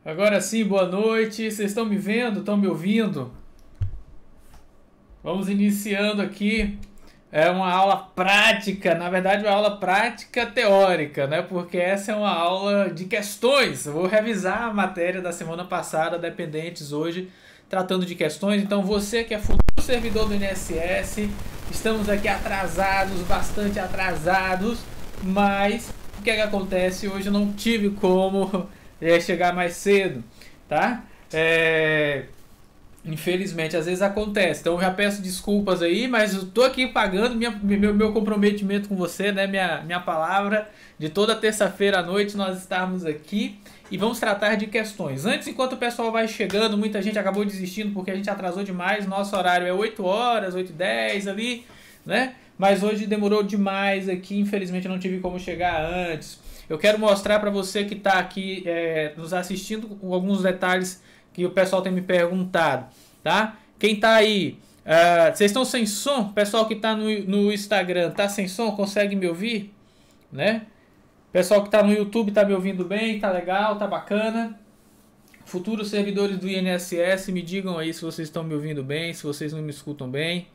Agora sim, boa noite. Vocês estão me vendo? Estão me ouvindo? Vamos iniciando aqui. É uma aula prática, na verdade uma aula prática teórica, né? Porque essa é uma aula de questões. Eu vou revisar a matéria da semana passada, dependentes hoje, tratando de questões. Então você que é futuro servidor do INSS, estamos aqui atrasados, bastante atrasados, mas o que é que acontece? Hoje eu não tive como chegar mais cedo, tá? Infelizmente, às vezes acontece. Então eu já peço desculpas aí, mas eu tô aqui pagando meu comprometimento com você, né? Minha palavra de toda terça-feira à noite nós estarmos aqui e vamos tratar de questões. Antes, enquanto o pessoal vai chegando, muita gente acabou desistindo porque a gente atrasou demais. Nosso horário é 8 horas, 8h10 ali, né? Mas hoje demorou demais aqui, infelizmente eu não tive como chegar antes. Eu quero mostrar para você que está aqui nos assistindo alguns detalhes que o pessoal tem me perguntado, tá? Quem tá aí, vocês estão sem som? O pessoal que tá no Instagram tá sem som? Consegue me ouvir? Né? Pessoal que tá no YouTube tá me ouvindo bem? Tá legal? Tá bacana? Futuros servidores do INSS, me digam aí se vocês estão me ouvindo bem, se vocês não me escutam bem,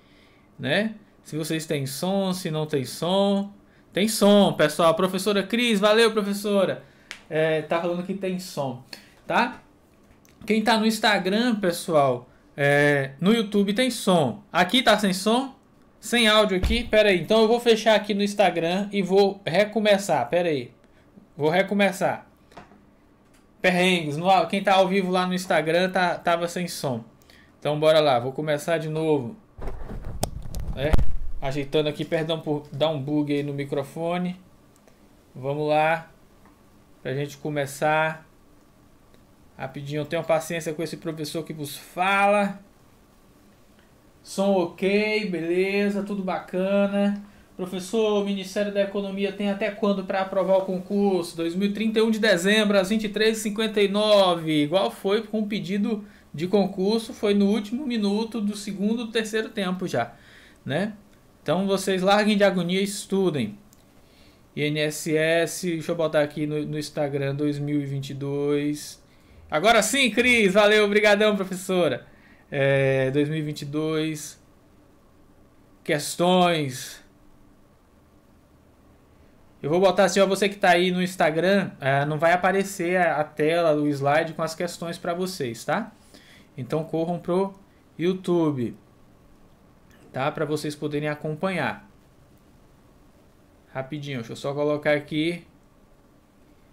né? Se vocês têm som, se não tem som. Tem som, pessoal. Professora Cris, valeu, professora. Tá falando que tem som, tá? Quem tá no Instagram, pessoal, no YouTube tem som. Aqui tá sem som? Sem áudio aqui? Pera aí. Então eu vou fechar aqui no Instagram e vou recomeçar. Pera aí. Vou recomeçar. Perrengues. Quem tá ao vivo lá no Instagram tava sem som. Então bora lá. Vou começar de novo. Ajeitando aqui. Perdão por dar um bug aí no microfone. Vamos lá. Pra gente começar. Rapidinho, tenham paciência com esse professor que vos fala. Som ok, beleza, tudo bacana. Professor, o Ministério da Economia tem até quando para aprovar o concurso? 2031 de dezembro, às 23h59. Igual foi com o pedido de concurso, foi no último minuto do segundo do terceiro tempo já, né? Então vocês larguem de agonia e estudem. INSS, deixa eu botar aqui no Instagram 2022. Agora sim, Cris, valeu, obrigadão, professora. 2022, questões. Eu vou botar assim, ó, você que está aí no Instagram, não vai aparecer a tela, o slide com as questões para vocês, tá? Então corram pro YouTube, tá? Para vocês poderem acompanhar. Rapidinho, deixa eu só colocar aqui.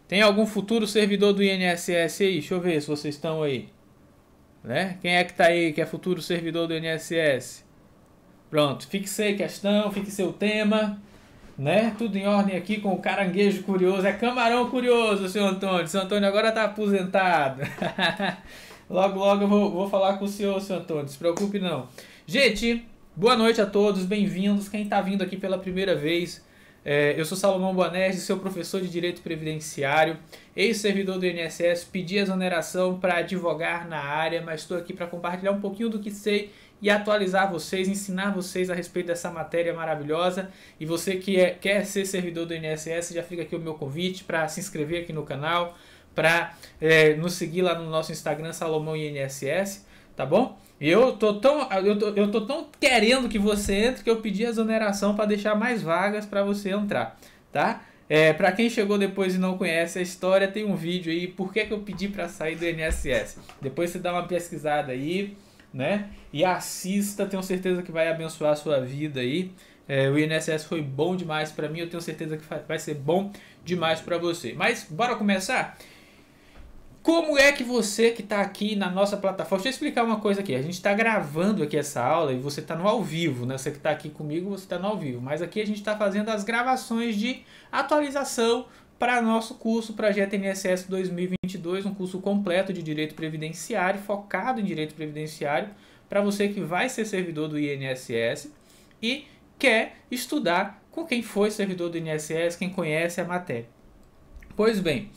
Tem algum futuro servidor do INSS aí? Deixa eu ver se vocês estão aí. Né? Quem é que tá aí que é futuro servidor do INSS? Pronto, fixei questão, fixei o tema. Né? Tudo em ordem aqui com o caranguejo curioso. É camarão curioso, seu Antônio. Seu Antônio agora tá aposentado. Logo, logo eu vou falar com o senhor, seu Antônio. Não se preocupe não. Gente, boa noite a todos, bem-vindos. Quem tá vindo aqui pela primeira vez... eu sou Salomão Boanerges, seu professor de Direito Previdenciário, ex-servidor do INSS, pedi exoneração para advogar na área, mas estou aqui para compartilhar um pouquinho do que sei e atualizar vocês, ensinar vocês a respeito dessa matéria maravilhosa. E você que quer ser servidor do INSS, já fica aqui o meu convite para se inscrever aqui no canal, para nos seguir lá no nosso Instagram, Salomão INSS, tá bom? E eu tô tão querendo que você entre que eu pedi a exoneração para deixar mais vagas para você entrar, tá? Para quem chegou depois e não conhece a história, tem um vídeo aí, por que eu pedi para sair do INSS. Depois você dá uma pesquisada aí, né? E assista, tenho certeza que vai abençoar a sua vida aí. O INSS foi bom demais para mim, eu tenho certeza que vai ser bom demais para você. Mas bora começar? Como é que você que está aqui na nossa plataforma... Deixa eu explicar uma coisa aqui. A gente está gravando aqui essa aula e você está no ao vivo, né? Você que está aqui comigo, você está no ao vivo. Mas aqui a gente está fazendo as gravações de atualização para nosso curso Projeto INSS 2022, um curso completo de Direito Previdenciário, focado em Direito Previdenciário, para você que vai ser servidor do INSS e quer estudar com quem foi servidor do INSS, quem conhece a matéria. Pois bem...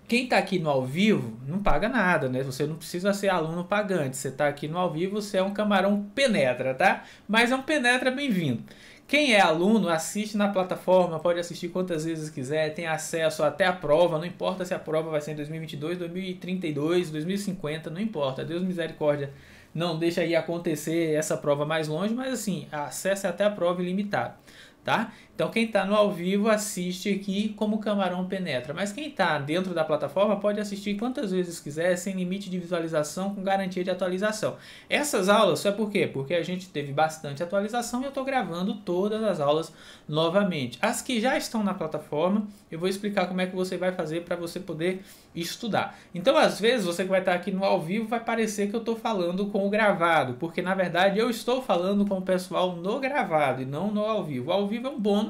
Quem está aqui no ao vivo não paga nada, né? Você não precisa ser aluno pagante. Você está aqui no ao vivo, você é um camarão penetra, tá? Mas é um penetra bem-vindo. Quem é aluno, assiste na plataforma, pode assistir quantas vezes quiser, tem acesso até a prova, não importa se a prova vai ser em 2022, 2032, 2050, não importa, Deus misericórdia, não deixa aí acontecer essa prova mais longe, mas assim, acesso até a prova ilimitado, tá? Então quem está no ao vivo assiste aqui como o camarão penetra, mas quem está dentro da plataforma pode assistir quantas vezes quiser, sem limite de visualização, com garantia de atualização. Essas aulas, só por quê? Porque a gente teve bastante atualização e eu estou gravando todas as aulas novamente. As que já estão na plataforma, eu vou explicar como é que você vai fazer para você poder estudar. Então, às vezes, você que vai estar aqui no ao vivo vai parecer que eu estou falando com o gravado, porque na verdade eu estou falando com o pessoal no gravado e não no ao vivo. O ao vivo é um bônus.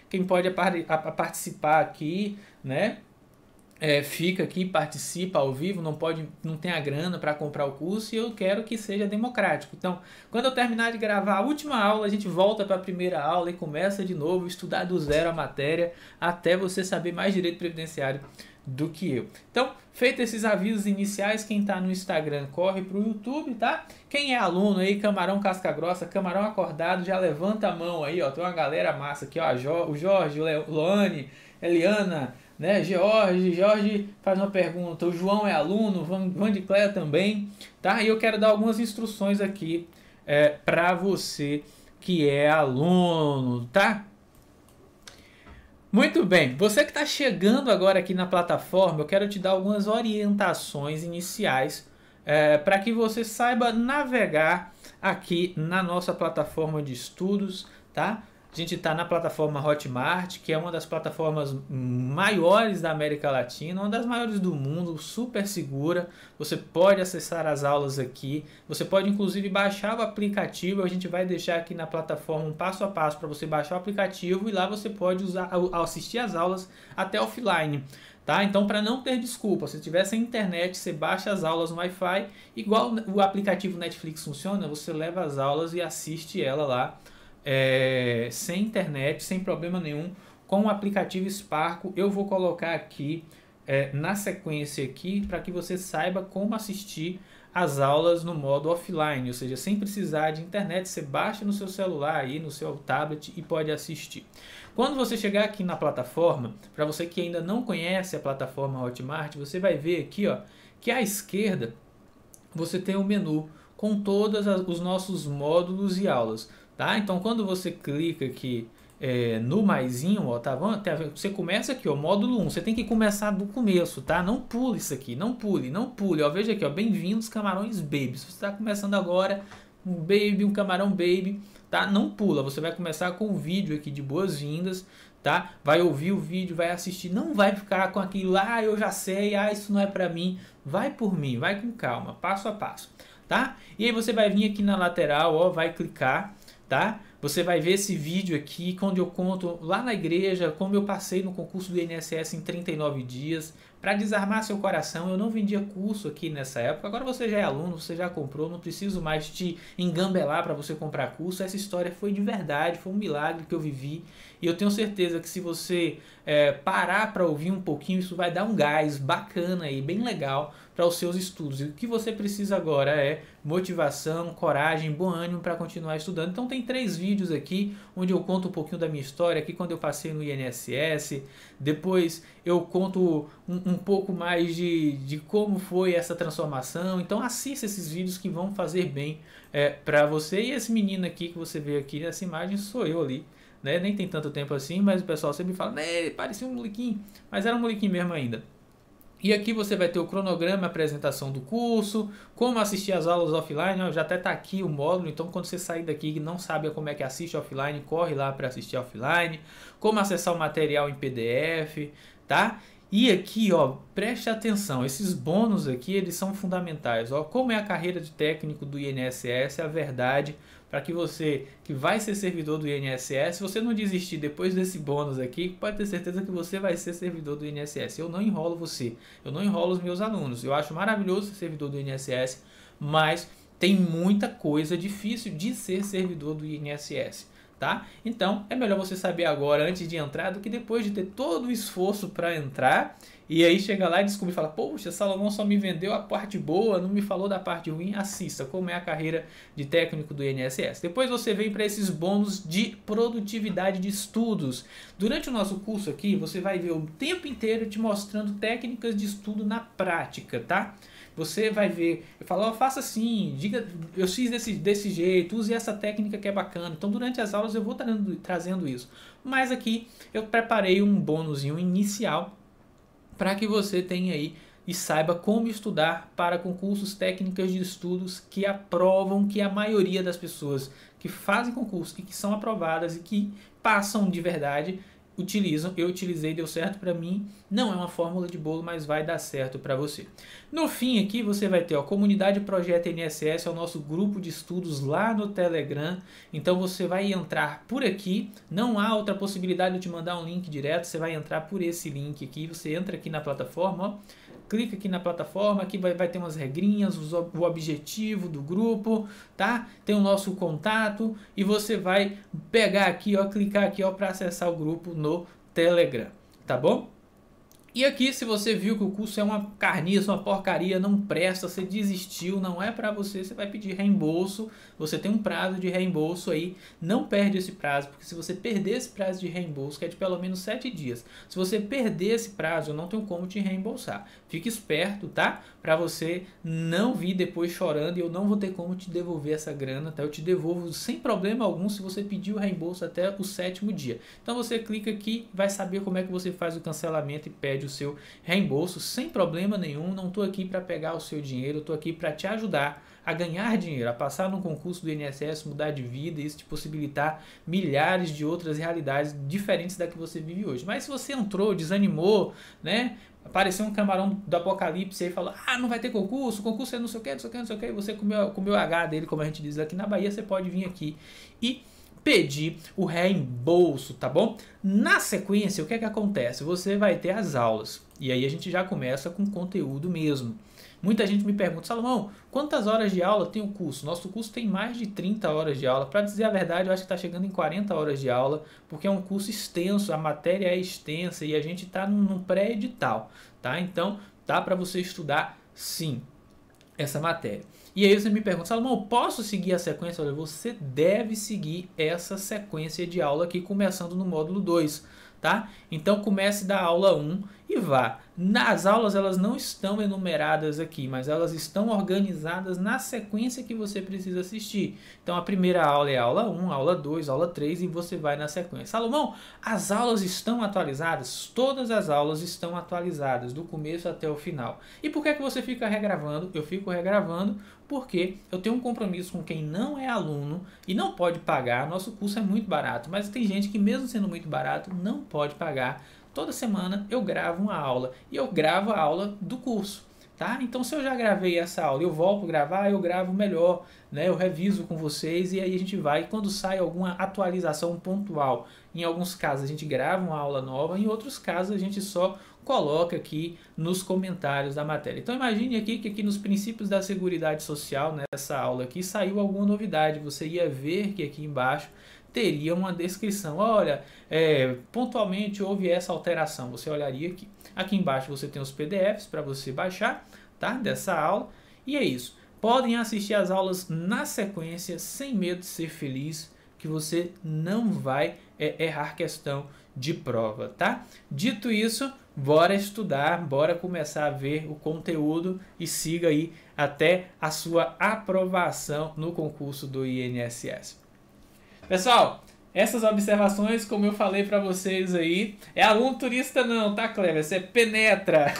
Quem pode participar aqui, né? Fica aqui, participa ao vivo, não tem a grana para comprar o curso e eu quero que seja democrático. Então, quando eu terminar de gravar a última aula, a gente volta para a primeira aula e começa de novo, estudar do zero a matéria, até você saber mais direito previdenciário do que eu. Então, feito esses avisos iniciais, quem está no Instagram corre para o YouTube, tá? Quem é aluno aí, camarão casca grossa, camarão acordado, já levanta a mão aí, ó. Tem uma galera massa aqui, ó. O Jorge, o Loane, Eliana, né? Jorge faz uma pergunta. O João é aluno, Vandicléia também, tá? E eu quero dar algumas instruções aqui para você que é aluno, tá? Muito bem, você que está chegando agora aqui na plataforma, eu quero te dar algumas orientações iniciais para que você saiba navegar aqui na nossa plataforma de estudos, tá? A gente está na plataforma Hotmart, que é uma das plataformas maiores da América Latina, uma das maiores do mundo, super segura. Você pode acessar as aulas aqui, você pode inclusive baixar o aplicativo. A gente vai deixar aqui na plataforma um passo a passo para você baixar o aplicativo e lá você pode assistir as aulas até offline. Tá? Então, para não ter desculpa, se tiver sem internet, você baixa as aulas no Wi-Fi, igual o aplicativo Netflix funciona, você leva as aulas e assiste ela lá. Sem internet, sem problema nenhum, com o aplicativo Sparco. Eu vou colocar aqui na sequência aqui para que você saiba como assistir as aulas no modo offline, ou seja, sem precisar de internet, você baixa no seu celular aí, no seu tablet e pode assistir. Quando você chegar aqui na plataforma, para você que ainda não conhece a plataforma Hotmart, você vai ver aqui, ó, que à esquerda você tem o menu com todos os nossos módulos e aulas. Tá? Então, quando você clica aqui no maisinho, ó, tá bom? Você começa aqui, ó, módulo 1. Você tem que começar do começo, tá? Não pule isso aqui, não pule. Ó, veja aqui, ó, bem-vindos camarões baby. Se você está começando agora, um camarão baby, tá? Não pula. Você vai começar com o vídeo aqui de boas-vindas, tá? Vai ouvir o vídeo, vai assistir, não vai ficar com aquilo, eu já sei, isso não é pra mim. Vai por mim, vai com calma, passo a passo, tá? E aí você vai vir aqui na lateral, ó, vai clicar. Tá? Você vai ver esse vídeo aqui, onde eu conto lá na igreja como eu passei no concurso do INSS em 39 dias. Para desarmar seu coração, eu não vendia curso aqui nessa época. Agora você já é aluno, você já comprou, não preciso mais te engambelar para você comprar curso. Essa história foi de verdade, foi um milagre que eu vivi. E eu tenho certeza que se você parar para ouvir um pouquinho, isso vai dar um gás bacana aí, bem legal para os seus estudos. E o que você precisa agora é motivação, coragem, bom ânimo para continuar estudando. Então tem 3 vídeos aqui onde eu conto um pouquinho da minha história, aqui quando eu passei no INSS. Depois eu conto um pouco mais de como foi essa transformação. Então assista esses vídeos que vão fazer bem para você. E esse menino aqui que você vê aqui nessa imagem sou eu ali. Né? Nem tem tanto tempo assim, mas o pessoal sempre fala, né, parecia um molequinho, mas era um molequinho mesmo ainda. E aqui você vai ter o cronograma, a apresentação do curso, como assistir as aulas offline, ó, já até está aqui o módulo, então quando você sair daqui e não sabe como é que assiste offline, corre lá para assistir offline, como acessar o material em PDF, tá? E aqui, ó, preste atenção, esses bônus aqui, eles são fundamentais, ó, como é a carreira de técnico do INSS, a verdade, para que você que vai ser servidor do INSS, se você não desistir depois desse bônus aqui, pode ter certeza que você vai ser servidor do INSS. Eu não enrolo você, eu não enrolo os meus alunos. Eu acho maravilhoso ser servidor do INSS, mas tem muita coisa difícil de ser servidor do INSS. tá? Então, é melhor você saber agora antes de entrar do que depois de ter todo o esforço para entrar e aí chega lá e descobre e fala, poxa, Salomão só me vendeu a parte boa, não me falou da parte ruim. Assista como é a carreira de técnico do INSS. Depois você vem para esses bônus de produtividade de estudos. Durante o nosso curso aqui, você vai ver o tempo inteiro te mostrando técnicas de estudo na prática, tá? Você vai ver, eu falo, oh, faça assim, diga, eu fiz desse jeito, use essa técnica que é bacana. Então, durante as aulas eu vou trazendo isso. Mas aqui eu preparei um bônusinho inicial para que você tenha aí e saiba como estudar para concursos, técnicas de estudos que aprovam, que a maioria das pessoas que fazem concurso e que são aprovadas e que passam de verdade utilizam. Eu utilizei, deu certo para mim. Não é uma fórmula de bolo, mas vai dar certo para você. No fim aqui você vai ter a comunidade Projeto INSS, é o nosso grupo de estudos lá no Telegram. Então você vai entrar por aqui. Não há outra possibilidade de eu te mandar um link direto. Você vai entrar por esse link aqui. Você entra aqui na plataforma, ó. Clica aqui na plataforma, aqui vai ter umas regrinhas, o objetivo do grupo, tá? Tem o nosso contato e você vai pegar aqui, ó, clicar aqui, ó, para acessar o grupo no Telegram, tá bom? E aqui, se você viu que o curso é uma carniça, uma porcaria, não presta, você desistiu, não é para você, você vai pedir reembolso. Você tem um prazo de reembolso aí, não perde esse prazo, porque se você perder esse prazo de reembolso, que é de pelo menos 7 dias, se você perder esse prazo, eu não tenho como te reembolsar. Fique esperto, tá? Para você não vir depois chorando e eu não vou ter como te devolver essa grana, tá? Eu te devolvo sem problema algum se você pedir o reembolso até o 7º dia. Então você clica aqui, vai saber como é que você faz o cancelamento e pede o seu reembolso sem problema nenhum. Não estou aqui para pegar o seu dinheiro, eu estou aqui para te ajudar a ganhar dinheiro, a passar num concurso do INSS, mudar de vida e isso te possibilitar milhares de outras realidades diferentes da que você vive hoje. Mas se você entrou, desanimou, né? Apareceu um camarão do apocalipse aí e falou, ah, não vai ter concurso, o concurso é não sei o que, não sei o que, não sei o que, você comeu H dele, como a gente diz aqui na Bahia, você pode vir aqui e pedir o reembolso, tá bom? Na sequência, o que é que acontece? Você vai ter as aulas, e aí a gente já começa com conteúdo mesmo. Muita gente me pergunta, Salomão, quantas horas de aula tem o curso? Nosso curso tem mais de 30 horas de aula. Para dizer a verdade, eu acho que está chegando em 40 horas de aula, porque é um curso extenso, a matéria é extensa e a gente está num pré-edital, tá? Então, dá para você estudar sim essa matéria. E aí você me pergunta, Salomão, posso seguir a sequência? Olha, você deve seguir essa sequência de aula aqui, começando no módulo 2, tá? Então comece da aula 1 e vá. As aulas elas não estão enumeradas aqui, mas elas estão organizadas na sequência que você precisa assistir. Então a primeira aula é a aula 1, aula 2, aula 3 e você vai na sequência. Salomão, as aulas estão atualizadas? Todas as aulas estão atualizadas, do começo até o final. E por que você fica regravando? Eu fico regravando porque eu tenho um compromisso com quem não é aluno e não pode pagar. Nosso curso é muito barato, mas tem gente que mesmo sendo muito barato não pode pagar. Toda semana eu gravo uma aula e eu gravo a aula do curso, tá? Então se eu já gravei essa aula, eu volto a gravar, eu gravo melhor, né? Eu reviso com vocês e aí a gente vai, quando sai alguma atualização pontual, em alguns casos a gente grava uma aula nova, em outros casos a gente só coloca aqui nos comentários da matéria. Então imagine aqui que aqui nos princípios da Seguridade Social, nessa aula aqui, saiu alguma novidade, você ia ver que aqui embaixo teria uma descrição, olha, pontualmente houve essa alteração, você olharia aqui. Aqui embaixo você tem os PDFs para você baixar, tá? Dessa aula, e é isso. Podem assistir as aulas na sequência, sem medo de ser feliz, que você não vai errar questão de prova, tá? Dito isso, bora estudar, bora começar a ver o conteúdo e siga aí até a sua aprovação no concurso do INSS. Pessoal, essas observações, como eu falei para vocês aí, é aluno turista não, tá, Cleber? Você penetra.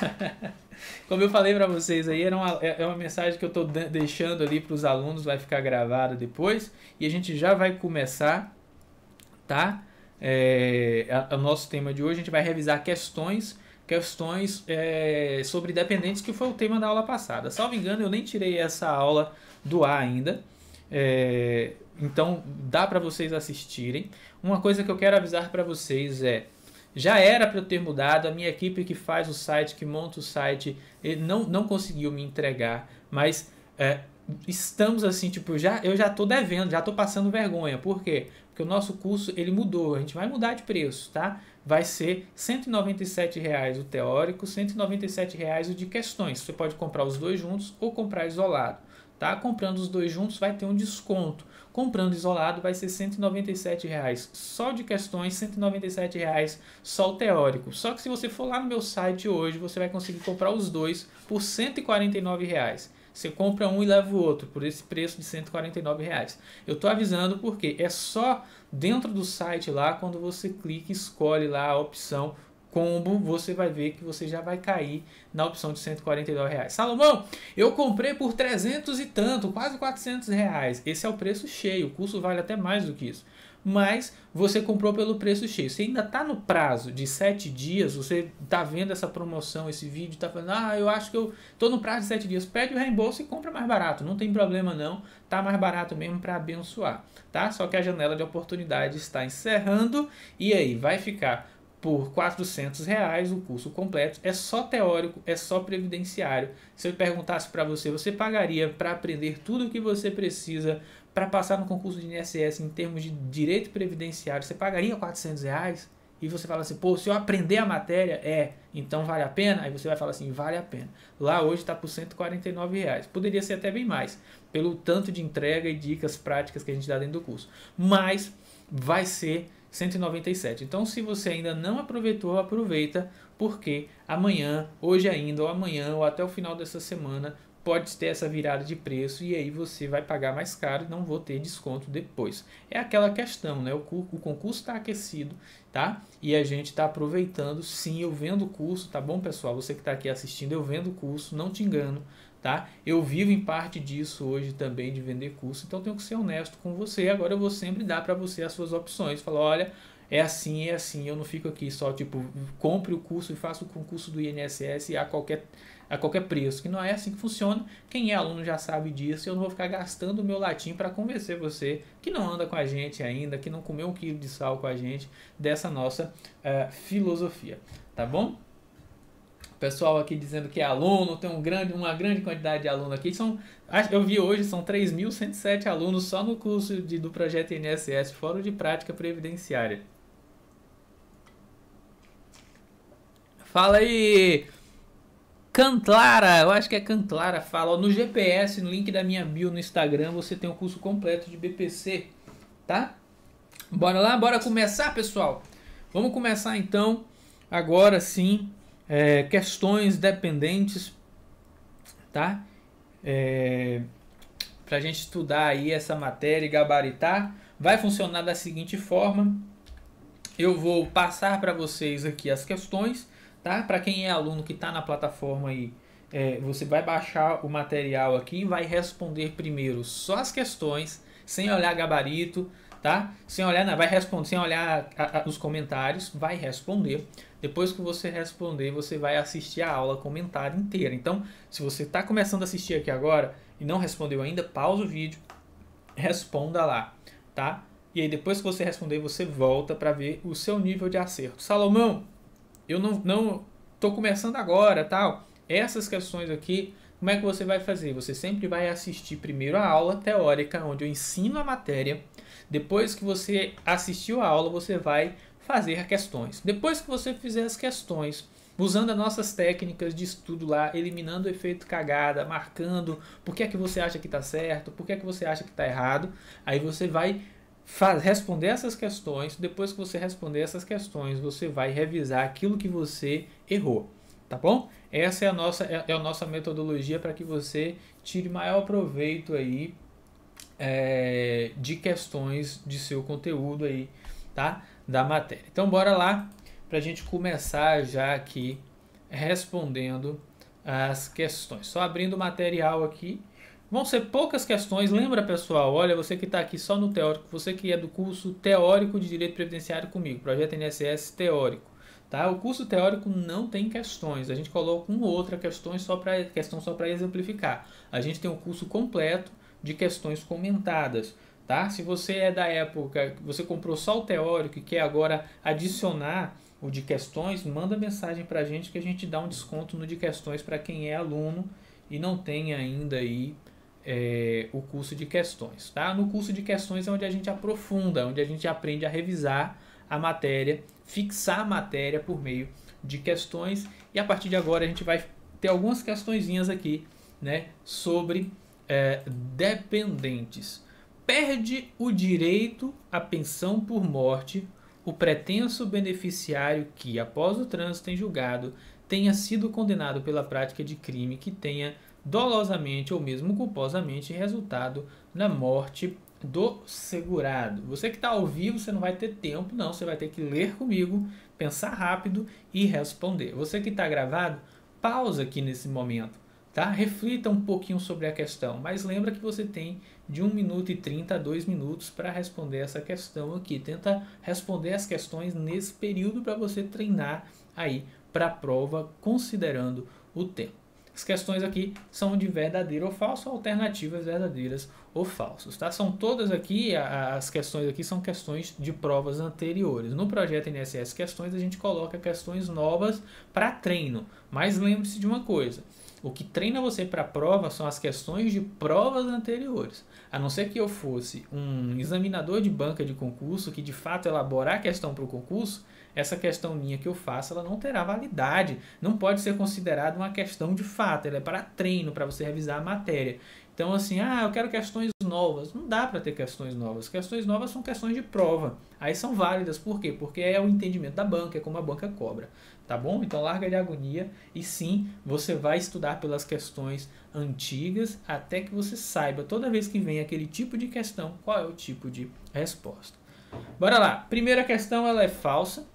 Como eu falei para vocês aí, é uma mensagem que eu estou deixando ali para os alunos, vai ficar gravada depois. E a gente já vai começar, tá? O nosso tema de hoje, a gente vai revisar questões sobre dependentes, que foi o tema da aula passada. Salvo engano, eu nem tirei essa aula do ar ainda. Então dá para vocês assistirem. Uma coisa que eu quero avisar para vocês já era para eu ter mudado, a minha equipe que faz o site, que monta o site, não conseguiu me entregar, mas estamos assim, tipo, eu já tô devendo, já tô passando vergonha. Por quê? Porque o nosso curso ele mudou, a gente vai mudar de preço, tá? Vai ser R$ 197,00 o teórico, R$ 197,00 o de questões. Você pode comprar os dois juntos ou comprar isolado, tá? Comprando os dois juntos vai ter um desconto. Comprando isolado vai ser R$ 197,00 só de questões, R$ 197,00 só o teórico. Só que se você for lá no meu site hoje, você vai conseguir comprar os dois por R$ 149,00. Você compra um e leva o outro por esse preço de R$ 149,00. Eu estou avisando porque é só dentro do site lá, quando você clica e escolhe lá a opção combo, você vai ver que você já vai cair na opção de R$ 149,00. Salomão, eu comprei por 300 e tanto, quase R$ 400,00. Esse é o preço cheio, o curso vale até mais do que isso. Mas você comprou pelo preço cheio. Você ainda está no prazo de 7 dias, você está vendo essa promoção, esse vídeo, está falando, eu acho que eu estou no prazo de 7 dias. Pede o reembolso e compra mais barato. Não tem problema não, tá mais barato mesmo para abençoar, tá? Só que a janela de oportunidade está encerrando e aí vai ficar por R$ 400,00 o curso completo. É só teórico, é só previdenciário. Se eu perguntasse para você, você pagaria para aprender tudo o que você precisa para passar no concurso de INSS em termos de direito previdenciário? Você pagaria R$ 400,00? E você fala assim, pô, se eu aprender a matéria, então vale a pena? Aí você vai falar assim, vale a pena. Lá hoje está por R$ 149,00. Poderia ser até bem mais, pelo tanto de entrega e dicas práticas que a gente dá dentro do curso. Mas vai ser 197. Então, se você ainda não aproveitou, aproveita, porque amanhã, hoje ainda, ou amanhã, ou até o final dessa semana, pode ter essa virada de preço e aí você vai pagar mais caro e não vou ter desconto depois. É aquela questão, né? O concurso está aquecido, tá? E a gente está aproveitando. Sim, eu vendo o curso, tá bom, pessoal? Você que está aqui assistindo, eu vendo o curso, não te engano, tá? Eu vivo em parte disso hoje também, de vender curso, então tenho que ser honesto com você. Agora eu vou sempre dar para você as suas opções. Falar, olha, é assim, eu não fico aqui só tipo, compre o curso e faça o concurso do INSS a qualquer preço, que não é assim que funciona. Quem é aluno já sabe disso. Eu não vou ficar gastando o meu latim para convencer você que não anda com a gente ainda, que não comeu 1 quilo de sal com a gente, dessa nossa filosofia, tá bom? Pessoal aqui dizendo que é aluno, tem uma grande quantidade de alunos aqui. Eu vi hoje, são 3.107 alunos só no curso do projeto INSS, Fórum de Prática Previdenciária. Fala aí, Cantlara, eu acho que é Cantlara, fala, no GPS, no link da minha bio no Instagram, você tem o curso completo de BPC, tá? Bora lá, bora começar, pessoal? Vamos começar então, agora sim, questões dependentes, tá? Pra gente estudar aí essa matéria e gabaritar. Vai funcionar da seguinte forma, eu vou passar para vocês aqui as questões, tá? Para quem é aluno que está na plataforma aí, você vai baixar o material aqui e vai responder primeiro só as questões, sem olhar gabarito, tá? Sem olhar, não, vai responder, sem olhar os comentários, vai responder. Depois que você responder, você vai assistir a aula comentada inteira. Então, se você está começando a assistir aqui agora e não respondeu ainda, pausa o vídeo, responda lá, tá? E aí depois que você responder, você volta para ver o seu nível de acerto. Salomão, eu não tô começando agora, tal. Essas questões aqui, como é que você vai fazer? Você sempre vai assistir primeiro a aula teórica, onde eu ensino a matéria. Depois que você assistiu a aula, você vai fazer questões. Depois que você fizer as questões, usando as nossas técnicas de estudo lá, eliminando o efeito cagada, marcando por que é que você acha que está certo, por que é que você acha que está errado, aí você vai responder essas questões. Depois que você responder essas questões, você vai revisar aquilo que você errou, tá bom? Essa é a nossa metodologia para que você tire maior proveito aí de questões de seu conteúdo aí, tá? Da matéria. Então bora lá para a gente começar já aqui respondendo as questões. Só abrindo o material aqui. Vão ser poucas questões. Lembra, pessoal, olha, você que está aqui só no teórico, você que é do curso teórico de Direito Previdenciário comigo, Projeto INSS teórico, tá? O curso teórico não tem questões. A gente coloca uma ou outra questão só para exemplificar. A gente tem um curso completo de questões comentadas, tá? Se você é da época que você comprou só o teórico e quer agora adicionar o de questões, manda mensagem para a gente que a gente dá um desconto no de questões para quem é aluno e não tem ainda aí o curso de questões, tá? No curso de questões é onde a gente aprofunda, onde a gente aprende a revisar a matéria, fixar a matéria por meio de questões, e a partir de agora a gente vai ter algumas questõezinhas aqui, né, sobre dependentes. Perde o direito à pensão por morte o pretenso beneficiário que, após o trânsito em julgado, tenha sido condenado pela prática de crime que tenha dolosamente ou mesmo culposamente resultado na morte do segurado. Você que está ao vivo, você não vai ter tempo, não. Você vai ter que ler comigo, pensar rápido e responder. Você que está gravado, pausa aqui nesse momento, tá? Reflita um pouquinho sobre a questão, mas lembra que você tem de 1 minuto e 30 a 2 minutos para responder essa questão aqui. Tenta responder as questões nesse período para você treinar aí para a prova, considerando o tempo. As questões aqui são de verdadeiro ou falso, alternativas verdadeiras ou falsas, tá? São todas aqui, as questões aqui são questões de provas anteriores. No projeto INSS Questões a gente coloca questões novas para treino, mas lembre-se de uma coisa: o que treina você para a prova são as questões de provas anteriores. A não ser que eu fosse um examinador de banca de concurso que de fato elaborar a questão para o concurso, essa questão minha que eu faço, ela não terá validade. Não pode ser considerada uma questão de fato. Ela é para treino, para você revisar a matéria. Então assim, eu quero questões novas. Não dá para ter questões novas. Questões novas são questões de prova. Aí são válidas. Por quê? Porque é o entendimento da banca, é como a banca cobra. Tá bom? Então larga de agonia e sim, você vai estudar pelas questões antigas até que você saiba, toda vez que vem aquele tipo de questão, qual é o tipo de resposta. Bora lá. Primeira questão, ela é falsa.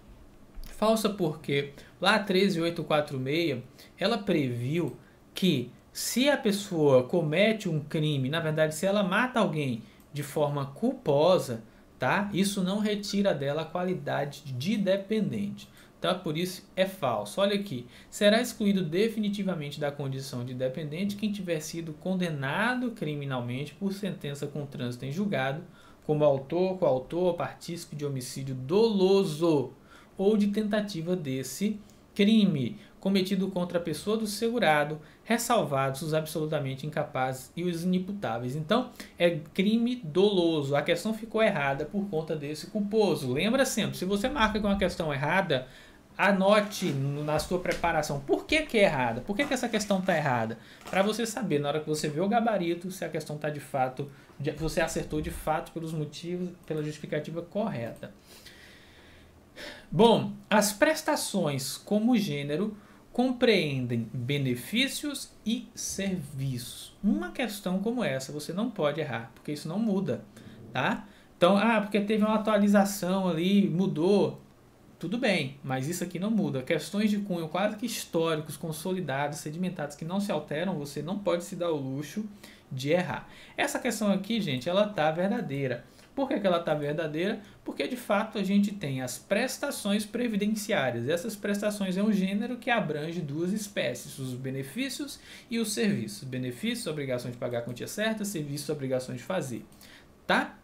Falsa porque lá 13846, ela previu que se a pessoa comete um crime, na verdade, se ela mata alguém de forma culposa, tá? Isso não retira dela a qualidade de dependente. Então, por isso é falso. Olha aqui, será excluído definitivamente da condição de dependente quem tiver sido condenado criminalmente por sentença com trânsito em julgado, como autor, coautor, partícipe de homicídio doloso ou de tentativa desse crime cometido contra a pessoa do segurado, ressalvados os absolutamente incapazes e os inimputáveis. Então, é crime doloso. A questão ficou errada por conta desse culposo. Lembra sempre, se você marca com uma questão errada, anote na sua preparação por que é errada, por que essa questão está errada, para você saber na hora que você vê o gabarito se a questão está de fato, você acertou de fato pelos motivos, pela justificativa correta. Bom, as prestações como gênero compreendem benefícios e serviços. Uma questão como essa você não pode errar, porque isso não muda, tá? Então, porque teve uma atualização ali, mudou. Tudo bem, mas isso aqui não muda. Questões de cunho quase que históricos, consolidados, sedimentados, que não se alteram, você não pode se dar o luxo de errar. Essa questão aqui, gente, ela está verdadeira. Por que ela está verdadeira? Porque, de fato, a gente tem as prestações previdenciárias. Essas prestações é um gênero que abrange duas espécies, os benefícios e os serviços. Benefícios, obrigação de pagar a quantia certa, serviços, obrigação de fazer. Tá?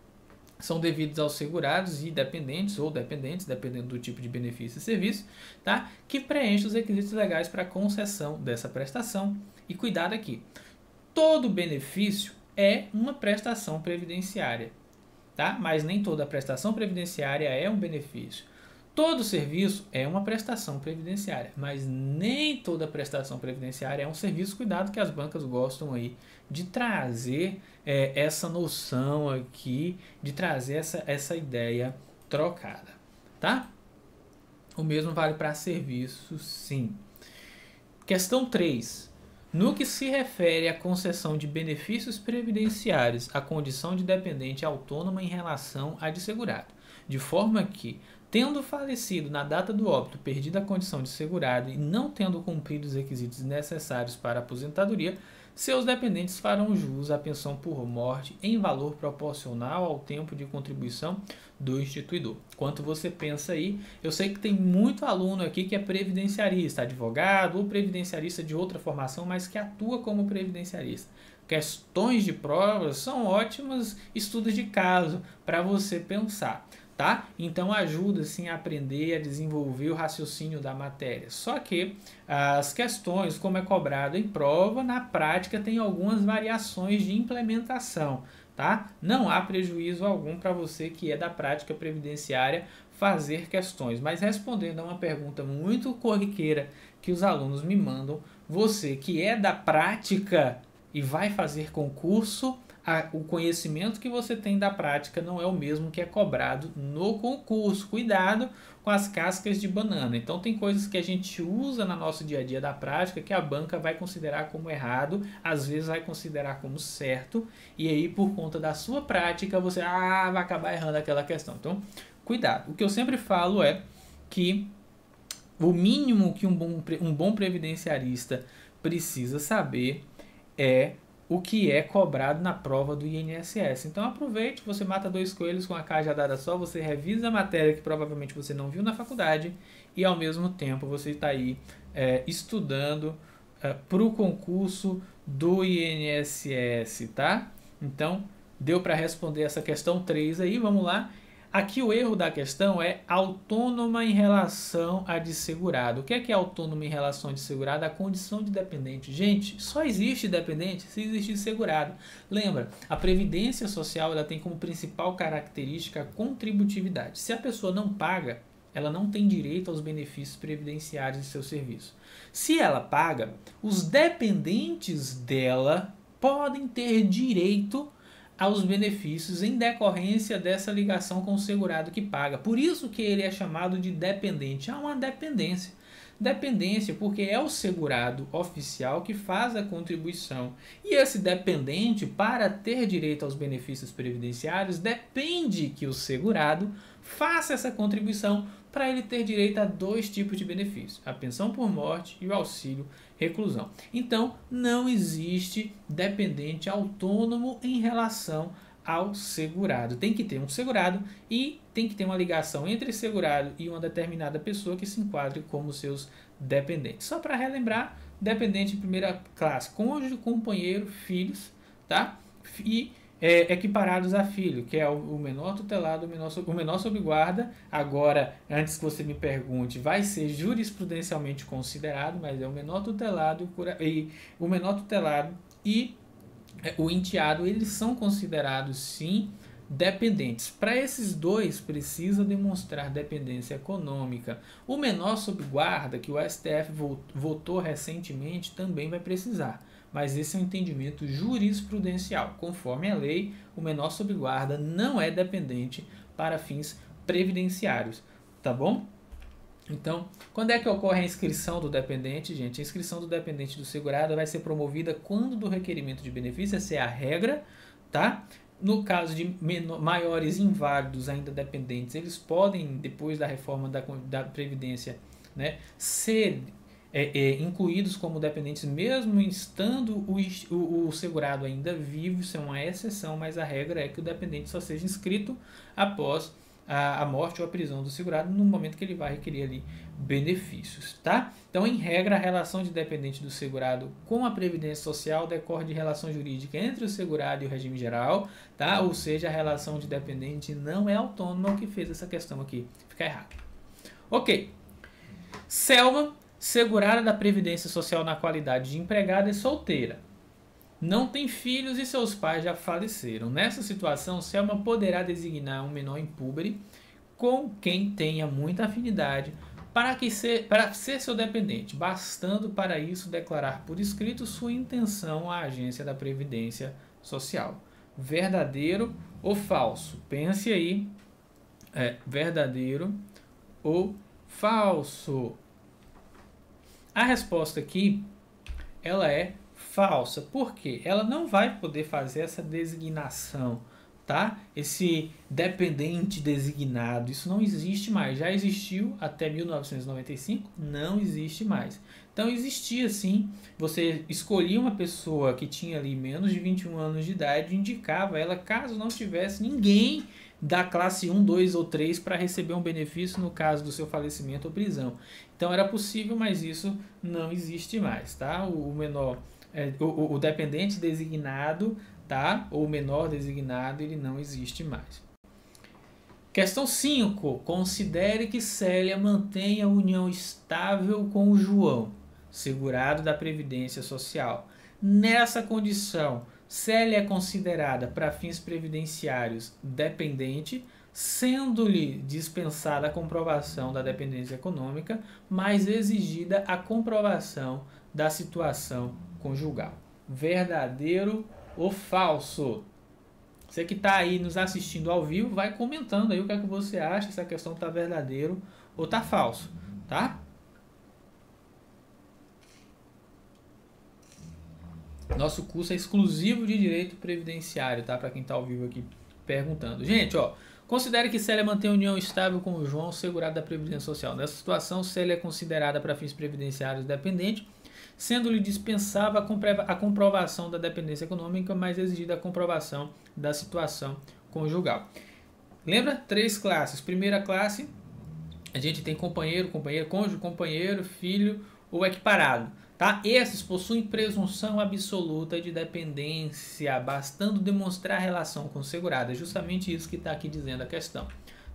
São devidos aos segurados e dependentes ou dependentes, dependendo do tipo de benefício e serviço, tá? Que preenchem os requisitos legais para a concessão dessa prestação. E cuidado aqui, todo benefício é uma prestação previdenciária, tá? Mas nem toda prestação previdenciária é um benefício. Todo serviço é uma prestação previdenciária, mas nem toda prestação previdenciária é um serviço. Cuidado que as bancas gostam aí de trazer essa noção aqui, de trazer essa ideia trocada, tá? O mesmo vale para serviços, sim. Questão 3. No que se refere à concessão de benefícios previdenciários à condição de dependente autônoma em relação à de segurado, de forma que, tendo falecido na data do óbito, perdida a condição de segurado e não tendo cumprido os requisitos necessários para a aposentadoria, seus dependentes farão jus à pensão por morte em valor proporcional ao tempo de contribuição do instituidor. Quanto você pensa aí, eu sei que tem muito aluno aqui que é previdenciarista, advogado ou previdenciarista de outra formação, mas que atua como previdenciarista. Questões de provas são ótimos estudos de caso para você pensar. tá? Então ajuda sim a aprender, a desenvolver o raciocínio da matéria. Só que as questões, como é cobrado em prova, na prática tem algumas variações de implementação, tá? Não há prejuízo algum para você que é da prática previdenciária fazer questões, mas respondendo a uma pergunta muito corriqueira que os alunos me mandam, você que é da prática e vai fazer concurso, o conhecimento que você tem da prática não é o mesmo que é cobrado no concurso. Cuidado com as cascas de banana. Então tem coisas que a gente usa no nosso dia a dia da prática que a banca vai considerar como errado, às vezes vai considerar como certo, e aí por conta da sua prática você vai acabar errando aquela questão. Então cuidado. O que eu sempre falo é que o mínimo que um bom previdenciarista precisa saber é o que é cobrado na prova do INSS. Então aproveite, você mata 2 coelhos com a cajadada só, você revisa a matéria que provavelmente você não viu na faculdade e ao mesmo tempo você está aí estudando para o concurso do INSS, tá? Então deu para responder essa questão 3 aí, vamos lá. Aqui o erro da questão é autônoma em relação a de segurado. O que é autônoma em relação a de segurado? A condição de dependente. Gente, só existe dependente se existir segurado. Lembra, a Previdência Social ela tem como principal característica a contributividade. Se a pessoa não paga, ela não tem direito aos benefícios previdenciários de seu serviço. Se ela paga, os dependentes dela podem ter direito aos benefícios em decorrência dessa ligação com o segurado que paga. Por isso que ele é chamado de dependente. Há uma dependência. Dependência porque é o segurado oficial que faz a contribuição. E esse dependente, para ter direito aos benefícios previdenciários, depende que o segurado faça essa contribuição para ele ter direito a 2 tipos de benefícios, a pensão por morte e o auxílio reclusão. Então, não existe dependente autônomo em relação ao segurado. Tem que ter um segurado e tem que ter uma ligação entre segurado e uma determinada pessoa que se enquadre como seus dependentes. Só para relembrar, dependente de primeira classe, cônjuge, companheiro, filhos, tá? E equiparados a filho, que é o menor tutelado, o menor sob guarda. Agora, antes que você me pergunte, vai ser jurisprudencialmente considerado, mas é o menor tutelado o menor tutelado e o enteado, eles são considerados sim dependentes. Para esses dois, precisa demonstrar dependência econômica. O menor sob guarda, que o STF votou recentemente, também vai precisar. Mas esse é um entendimento jurisprudencial. Conforme a lei, o menor sob guarda não é dependente para fins previdenciários. Tá bom? Então, quando é que ocorre a inscrição do dependente, gente? A inscrição do dependente do segurado vai ser promovida quando do requerimento de benefício, essa é a regra, tá? No caso de maiores inválidos ainda dependentes, eles podem, depois da reforma da Previdência, né, ser incluídos como dependentes mesmo estando o segurado ainda vivo. Isso é uma exceção, mas a regra é que o dependente só seja inscrito após a morte ou a prisão do segurado no momento que ele vai requerer ali benefícios, tá? Então, em regra, a relação de dependente do segurado com a Previdência Social decorre de relação jurídica entre o segurado e o regime geral, tá? Ou seja, a relação de dependente não é autônoma, o que fez essa questão aqui ficar errada. Ok. Selma, segurada da Previdência Social na qualidade de empregada e solteira. Não tem filhos e seus pais já faleceram. Nessa situação, Selma poderá designar um menor impúbere com quem tenha muita afinidade para ser seu dependente, bastando para isso declarar por escrito sua intenção à agência da Previdência Social. Verdadeiro ou falso? Pense aí. Verdadeiro ou falso? A resposta aqui, ela é falsa. Por quê? Ela não vai poder fazer essa designação, tá? Esse dependente designado, isso não existe mais. Já existiu até 1995, não existe mais. Então existia sim, você escolhia uma pessoa que tinha ali menos de 21 anos de idade, indicava ela caso não tivesse ninguém da classe 1, 2 ou 3 para receber um benefício no caso do seu falecimento ou prisão. Então era possível, mas isso não existe mais, tá? O dependente designado, tá? Ou menor designado, ele não existe mais. Questão 5. Considere que Célia mantenha a união estável com o João, segurado da Previdência Social. Nessa condição, Célia é considerada para fins previdenciários dependente, sendo-lhe dispensada a comprovação da dependência econômica, mas exigida a comprovação da situação conjugal. Verdadeiro ou falso? Você que está aí nos assistindo ao vivo, vai comentando aí o que é que você acha, se a questão está verdadeiro ou está falso, tá? Nosso curso é exclusivo de direito previdenciário, tá? Para quem está ao vivo aqui perguntando. Gente, ó, considere que Célia mantém união estável com o João, segurado da Previdência Social. Nessa situação, Célia é considerada para fins previdenciários dependente, sendo-lhe dispensável a comprovação da dependência econômica, mas exigida a comprovação da situação conjugal. Lembra? 3 classes. Primeira classe, a gente tem companheiro, cônjuge, companheiro, filho ou equiparado. Tá? Esses possuem presunção absoluta de dependência, bastando demonstrar a relação com o segurado. É justamente isso que está aqui dizendo a questão.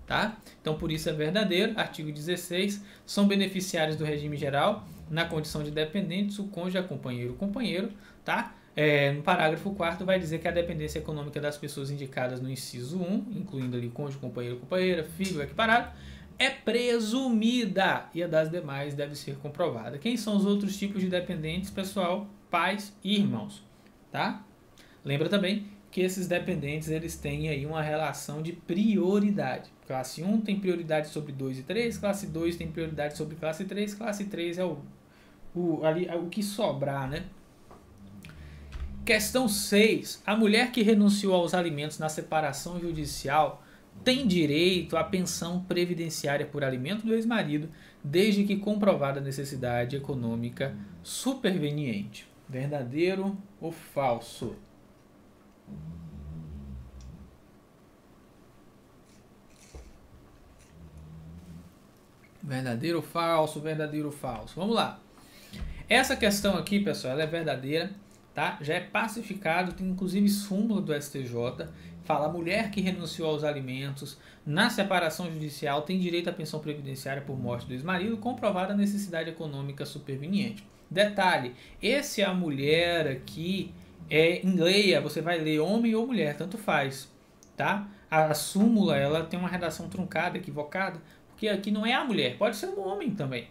Tá? Então, por isso é verdadeiro. Artigo 16. São beneficiários do regime geral, na condição de dependentes, o cônjuge, companheiro. Tá? No parágrafo 4º vai dizer que a dependência econômica das pessoas indicadas no inciso 1, incluindo ali cônjuge, companheira, filho, equiparado, é presumida e a das demais deve ser comprovada. Quem são os outros tipos de dependentes, pessoal? Pais e irmãos. Tá? Lembra também que esses dependentes eles têm aí uma relação de prioridade. Classe 1 tem prioridade sobre 2 e 3, classe 2 tem prioridade sobre classe 3 é o que sobrar, né? Questão 6. A mulher que renunciou aos alimentos na separação judicial tem direito à pensão previdenciária por alimento do ex-marido, desde que comprovada a necessidade econômica superveniente. Verdadeiro ou falso? Verdadeiro ou falso? Verdadeiro ou falso? Vamos lá. Essa questão aqui, pessoal, ela é verdadeira, tá? Já é pacificado, tem inclusive súmula do STJ. Fala, a mulher que renunciou aos alimentos na separação judicial tem direito à pensão previdenciária por morte do ex-marido, comprovada a necessidade econômica superveniente. Detalhe, esse é a mulher aqui, em leia, você vai ler homem ou mulher, tanto faz, tá? A súmula, ela tem uma redação truncada, equivocada, porque aqui não é a mulher, pode ser um homem também,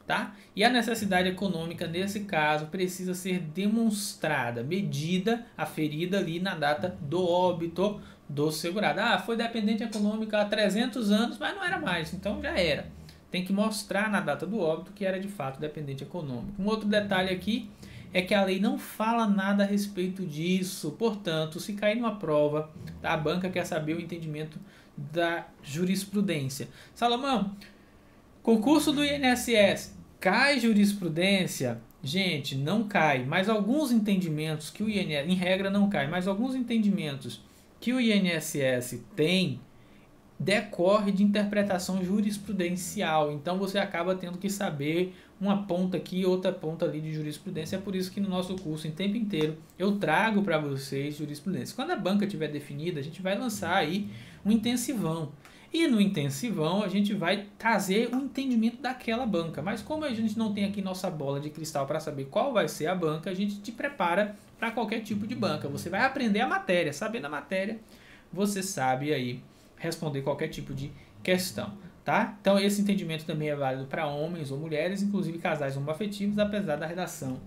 tá? E a necessidade econômica, nesse caso, precisa ser demonstrada, medida, aferida ali na data do óbito do segurado. Ah, foi dependente econômica há 300 anos, mas não era mais, então já era. Tem que mostrar na data do óbito que era de fato dependente econômico. Um outro detalhe aqui é que a lei não fala nada a respeito disso, portanto, se cair numa prova, tá? A banca quer saber o entendimento da jurisprudência. Salomão, concurso do INSS, cai jurisprudência? Gente, não cai, mas alguns entendimentos que o INSS, em regra não cai, mas alguns entendimentos que o INSS tem decorre de interpretação jurisprudencial, então você acaba tendo que saber uma ponta aqui e outra ponta ali de jurisprudência. É por isso que no nosso curso, em tempo inteiro, eu trago para vocês jurisprudência. Quando a banca estiver definida, a gente vai lançar aí um intensivão. E no intensivão a gente vai trazer o entendimento daquela banca. Mas como a gente não tem aqui nossa bola de cristal para saber qual vai ser a banca, a gente te prepara para qualquer tipo de banca. Você vai aprender a matéria. Sabendo a matéria, você sabe aí responder qualquer tipo de questão. Tá? Então esse entendimento também é válido para homens ou mulheres, inclusive casais homoafetivos, apesar da redação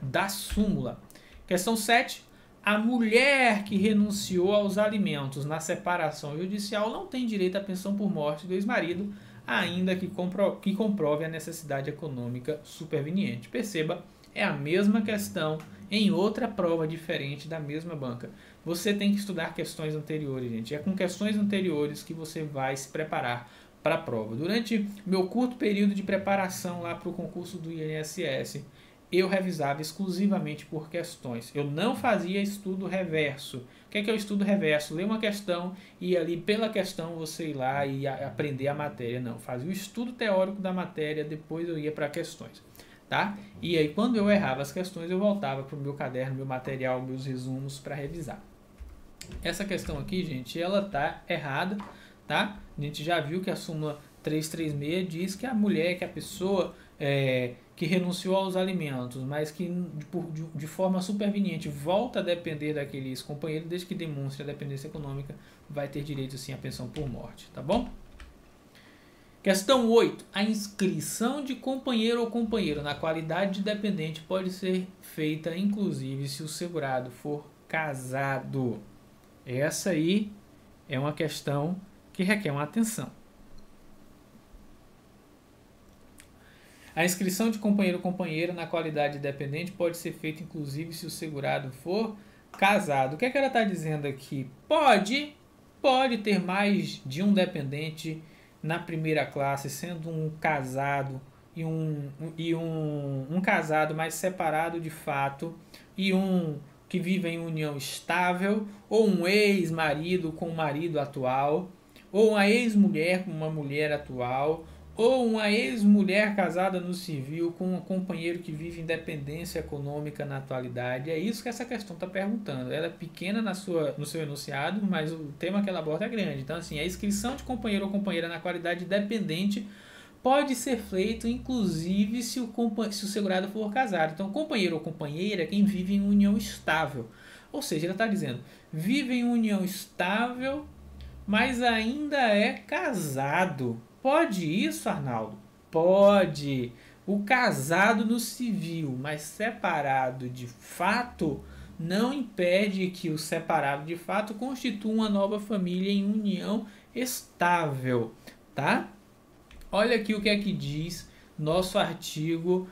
da súmula. Questão 7. A mulher que renunciou aos alimentos na separação judicial não tem direito à pensão por morte do ex-marido, ainda que comprove a necessidade econômica superveniente. Perceba, é a mesma questão em outra prova diferente da mesma banca. Você tem que estudar questões anteriores, gente. É com questões anteriores que você vai se preparar para a prova. Durante meu curto período de preparação lá para o concurso do INSS, eu revisava exclusivamente por questões. Eu não fazia estudo reverso. O que é o estudo reverso? Ler uma questão e ali pela questão você ir lá e aprender a matéria. Não, fazia o estudo teórico da matéria, depois eu ia para questões. Tá? E aí quando eu errava as questões, eu voltava para o meu caderno, meu material, meus resumos para revisar. Essa questão aqui, gente, ela tá errada, tá? A gente já viu que a súmula 336 diz que a mulher, que a pessoa que renunciou aos alimentos, mas que de forma superveniente volta a depender daqueles companheiros, desde que demonstre a dependência econômica, vai ter direito sim à pensão por morte, tá bom? Questão 8. A inscrição de companheiro ou companheira na qualidade de dependente pode ser feita, inclusive, se o segurado for casado. Essa aí é uma questão que requer uma atenção. A inscrição de companheiro ou companheira na qualidade de dependente pode ser feita, inclusive, se o segurado for casado. O que é que ela está dizendo aqui? Pode ter mais de um dependente na primeira classe, sendo um casado e um casado mais separado de fato e um que vive em união estável, ou um ex-marido com o marido atual, ou uma ex-mulher com uma mulher atual, ou uma ex-mulher casada no civil com um companheiro que vive independência econômica na atualidade. É isso que essa questão está perguntando. Ela é pequena no seu enunciado, mas o tema que ela aborda é grande. Então, assim, a inscrição de companheiro ou companheira na qualidade dependente pode ser feito, inclusive, se o segurado for casado. Então, companheiro ou companheira é quem vive em união estável. Ou seja, ela está dizendo, vive em união estável, mas ainda é casado. Pode isso, Arnaldo? Pode. O casado no civil, mas separado de fato, não impede que o separado de fato constitua uma nova família em união estável, tá? Olha aqui o que é que diz nosso artigo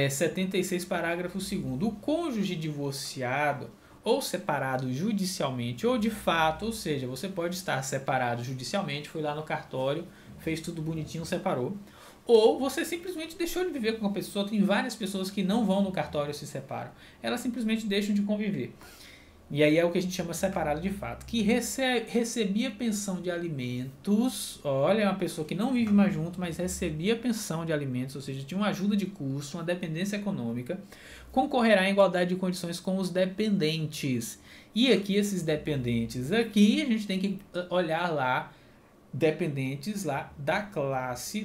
76, parágrafo 2º. O cônjuge divorciado ou separado judicialmente ou de fato, ou seja, você pode estar separado judicialmente, foi lá no cartório, fez tudo bonitinho, separou, ou você simplesmente deixou de viver com a pessoa. Tem várias pessoas que não vão no cartório e se separam, elas simplesmente deixam de conviver. E aí é o que a gente chama separado de fato, que recebia pensão de alimentos. Olha, é uma pessoa que não vive mais junto, mas recebia pensão de alimentos, ou seja, tinha uma ajuda de custo, uma dependência econômica, concorrerá em igualdade de condições com os dependentes. E aqui esses dependentes, aqui a gente tem que olhar lá, dependentes lá da classe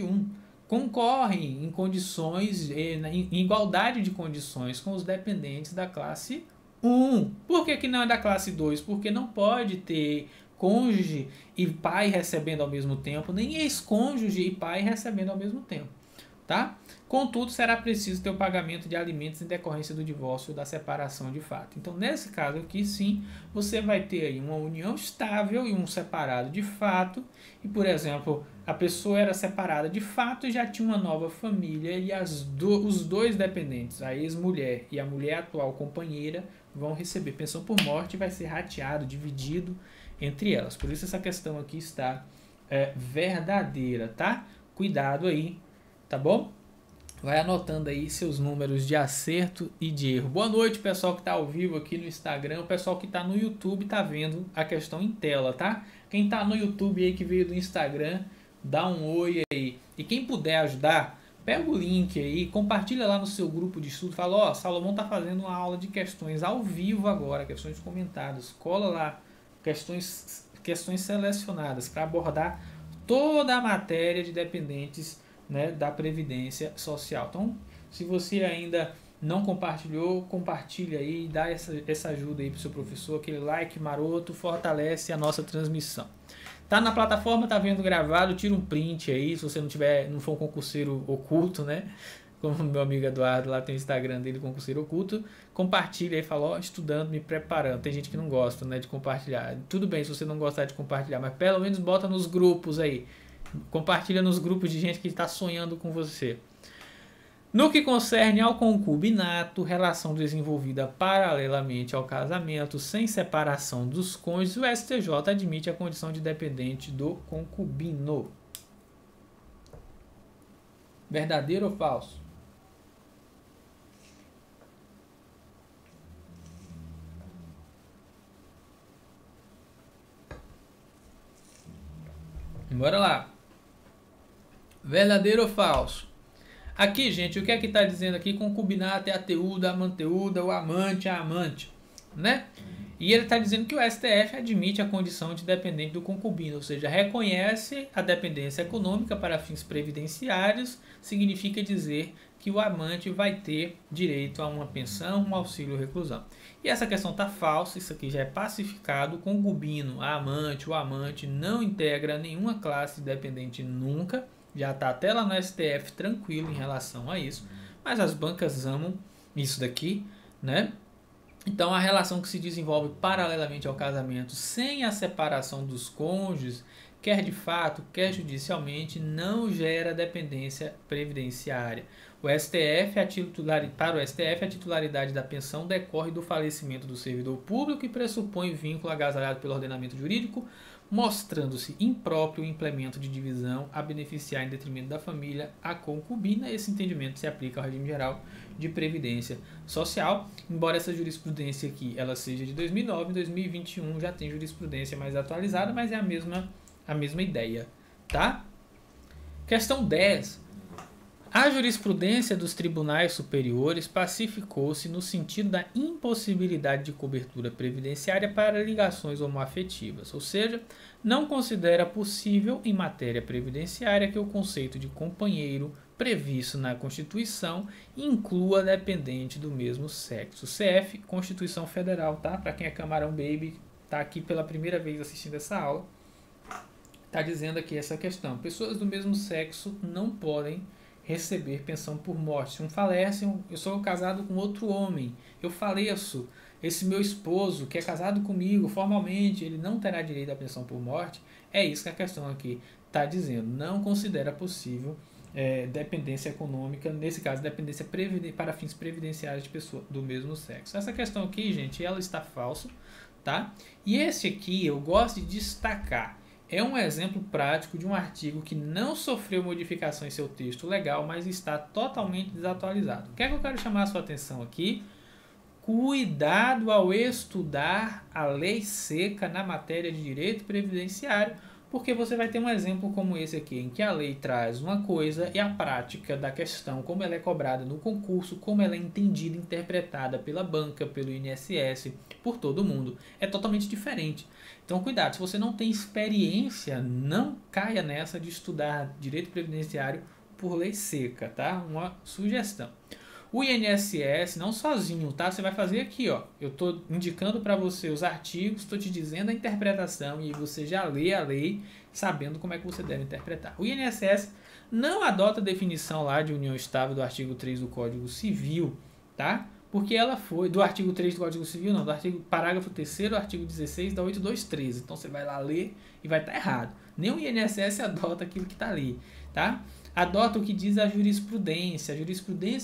1, concorrem em condições, em igualdade de condições com os dependentes da classe 1. Por que não é da classe 2? Porque não pode ter cônjuge e pai recebendo ao mesmo tempo, nem ex-cônjuge e pai recebendo ao mesmo tempo, tá? Contudo, será preciso ter o pagamento de alimentos em decorrência do divórcio ou da separação de fato. Então, nesse caso aqui, sim, você vai ter aí uma união estável e um separado de fato. E, por exemplo, a pessoa era separada de fato e já tinha uma nova família, e os dois dependentes, a ex-mulher e a mulher atual companheira, vão receber pensão por morte e vai ser rateado, dividido entre elas. Por isso essa questão aqui está verdadeira, tá? Cuidado aí, tá bom? Vai anotando aí seus números de acerto e de erro. Boa noite, pessoal que está ao vivo aqui no Instagram. O pessoal que está no YouTube está vendo a questão em tela, tá? Quem está no YouTube aí que veio do Instagram, dá um oi aí. E quem puder ajudar, pega o link aí, compartilha lá no seu grupo de estudo. Fala, ó, Salomão está fazendo uma aula de questões ao vivo agora, questões comentadas. Cola lá, questões selecionadas para abordar toda a matéria de dependentes, né, da Previdência Social. Então, se você ainda não compartilhou, compartilha aí, dá essa ajuda aí para o seu professor, aquele like maroto, fortalece a nossa transmissão. Tá na plataforma, tá vendo gravado, tira um print aí, se você não for um concurseiro oculto, né? Como meu amigo Eduardo lá tem o Instagram dele, concurseiro oculto, compartilha aí, fala, ó, estudando, me preparando. Tem gente que não gosta, né, de compartilhar. Tudo bem se você não gostar de compartilhar, mas pelo menos bota nos grupos aí. Compartilha nos grupos de gente que está sonhando com você. No que concerne ao concubinato, relação desenvolvida paralelamente ao casamento, sem separação dos cônjuges, o STJ admite a condição de dependente do concubino. Verdadeiro ou falso? Bora lá. Verdadeiro ou falso? Aqui, gente, o que é que está dizendo aqui? Concubinato é a teuda, a manteuda, o amante, a amante, né? E ele está dizendo que o STF admite a condição de dependente do concubino, ou seja, reconhece a dependência econômica para fins previdenciários, significa dizer que o amante vai ter direito a uma pensão, um auxílio reclusão. E essa questão está falsa, isso aqui já é pacificado. O concubino, a amante, o amante não integra nenhuma classe dependente nunca, já está até lá no STF tranquilo em relação a isso, mas as bancas amam isso daqui, né? Então, a relação que se desenvolve paralelamente ao casamento, sem a separação dos cônjuges, quer de fato, quer judicialmente, não gera dependência previdenciária. Para o STF, a titularidade da pensão decorre do falecimento do servidor público e pressupõe vínculo agasalhado pelo ordenamento jurídico, mostrando-se impróprio o implemento de divisão a beneficiar em detrimento da família a concubina. Esse entendimento se aplica ao regime geral de previdência social, embora essa jurisprudência aqui ela seja de 2009, em 2021 já tem jurisprudência mais atualizada, mas é a mesma ideia, tá? Questão 10. A jurisprudência dos tribunais superiores pacificou-se no sentido da impossibilidade de cobertura previdenciária para ligações homoafetivas, ou seja, não considera possível em matéria previdenciária que o conceito de companheiro previsto na Constituição inclua dependente do mesmo sexo. CF, Constituição Federal, tá? Para quem é camarão baby, tá aqui pela primeira vez assistindo essa aula, tá dizendo aqui essa questão. Pessoas do mesmo sexo não podem receber pensão por morte. Se um falece, eu sou casado com outro homem, eu faleço, esse meu esposo que é casado comigo formalmente, ele não terá direito à pensão por morte. É isso que a questão aqui está dizendo. Não considera possível dependência econômica, nesse caso, dependência para fins previdenciários de pessoa do mesmo sexo. Essa questão aqui, gente, ela está falsa, tá? E esse aqui eu gosto de destacar. É um exemplo prático de um artigo que não sofreu modificação em seu texto legal, mas está totalmente desatualizado. O que é que eu quero chamar a sua atenção aqui? Cuidado ao estudar a lei seca na matéria de direito previdenciário, porque você vai ter um exemplo como esse aqui, em que a lei traz uma coisa e a prática da questão, como ela é cobrada no concurso, como ela é entendida, interpretada pela banca, pelo INSS, por todo mundo, é totalmente diferente. Então, cuidado, se você não tem experiência, não caia nessa de estudar direito previdenciário por lei seca, tá? Uma sugestão. O INSS, não sozinho, tá? Você vai fazer aqui, ó. Eu estou indicando para você os artigos, estou te dizendo a interpretação e você já lê a lei sabendo como é que você deve interpretar. O INSS não adota a definição lá de união estável do artigo 3 do Código Civil, tá? Porque ela foi, do artigo 3 do Código Civil, não, do parágrafo 3º, artigo 16 da 8213. Então você vai lá ler e vai estar errado. Nem o INSS adota aquilo que está ali, tá? Adota o que diz a jurisprudência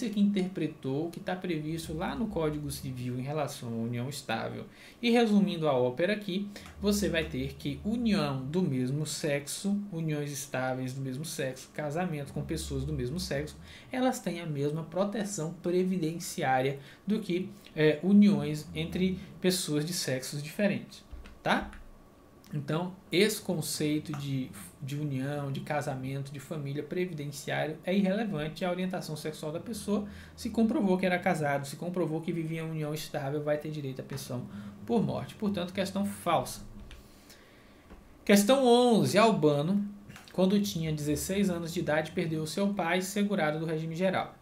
que interpretou o que está previsto lá no Código Civil em relação à união estável. E resumindo a ópera aqui, você vai ter que união do mesmo sexo, uniões estáveis do mesmo sexo, casamento com pessoas do mesmo sexo, elas têm a mesma proteção previdenciária do que uniões entre pessoas de sexos diferentes, tá? Então, esse conceito de união, de casamento, de família previdenciário é irrelevante à orientação sexual da pessoa. Se comprovou que era casado, se comprovou que vivia em união estável, vai ter direito à pensão por morte. Portanto, questão falsa. Questão 11. Albano, quando tinha 16 anos de idade, perdeu seu pai, segurado do regime geral,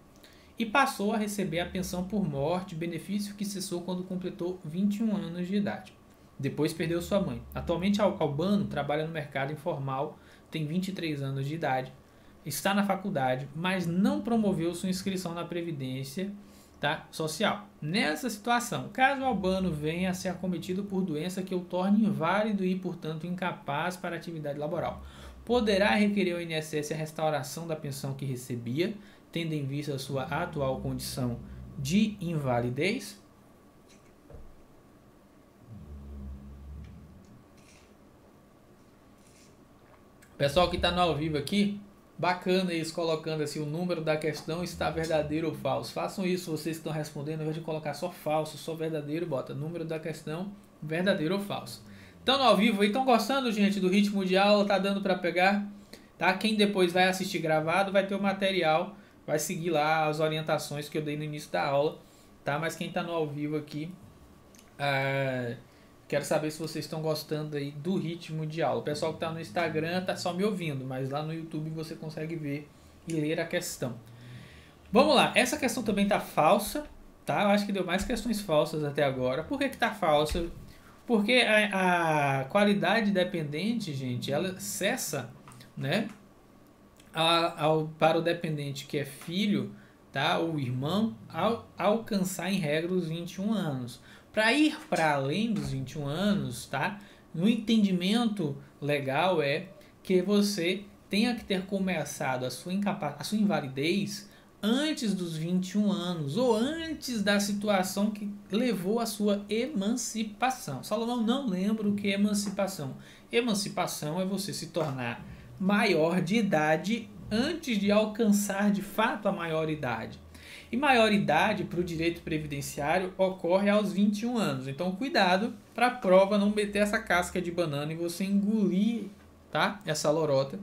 e passou a receber a pensão por morte, benefício que cessou quando completou 21 anos de idade. Depois perdeu sua mãe. Atualmente, Albano trabalha no mercado informal, tem 23 anos de idade, está na faculdade, mas não promoveu sua inscrição na Previdência, tá, Social. Nessa situação, caso Albano venha a ser acometido por doença que o torne inválido e, portanto, incapaz para a atividade laboral, poderá requerer ao INSS a restauração da pensão que recebia, tendo em vista a sua atual condição de invalidez? Pessoal que está no ao vivo aqui, bacana isso, colocando assim o número da questão está verdadeiro ou falso. Façam isso, vocês que estão respondendo, ao invés de colocar só falso, só verdadeiro, bota número da questão verdadeiro ou falso. Então no ao vivo aí, estão gostando, gente, do ritmo de aula? Tá dando para pegar? Tá? Quem depois vai assistir gravado vai ter o material, vai seguir lá as orientações que eu dei no início da aula, tá? Mas quem está no ao vivo aqui, Quero saber se vocês estão gostando aí do ritmo de aula. O pessoal que está no Instagram está só me ouvindo, mas lá no YouTube você consegue ver e ler a questão. Vamos lá, essa questão também está falsa, tá? Eu acho que deu mais questões falsas até agora. Por que está falsa? Porque a qualidade dependente, gente, ela cessa, né? Para o dependente que é filho, tá? Ou irmão, ao alcançar em regra os 21 anos. Para ir para além dos 21 anos, tá? No entendimento legal é que você tenha que ter começado a sua invalidez antes dos 21 anos ou antes da situação que levou à sua emancipação. Salomão não lembra o que é emancipação. Emancipação é você se tornar maior de idade antes de alcançar de fato a maioridade. E maioridade para o direito previdenciário ocorre aos 21 anos. Então cuidado para a prova não meter essa casca de banana e você engolir, tá? Essa lorota.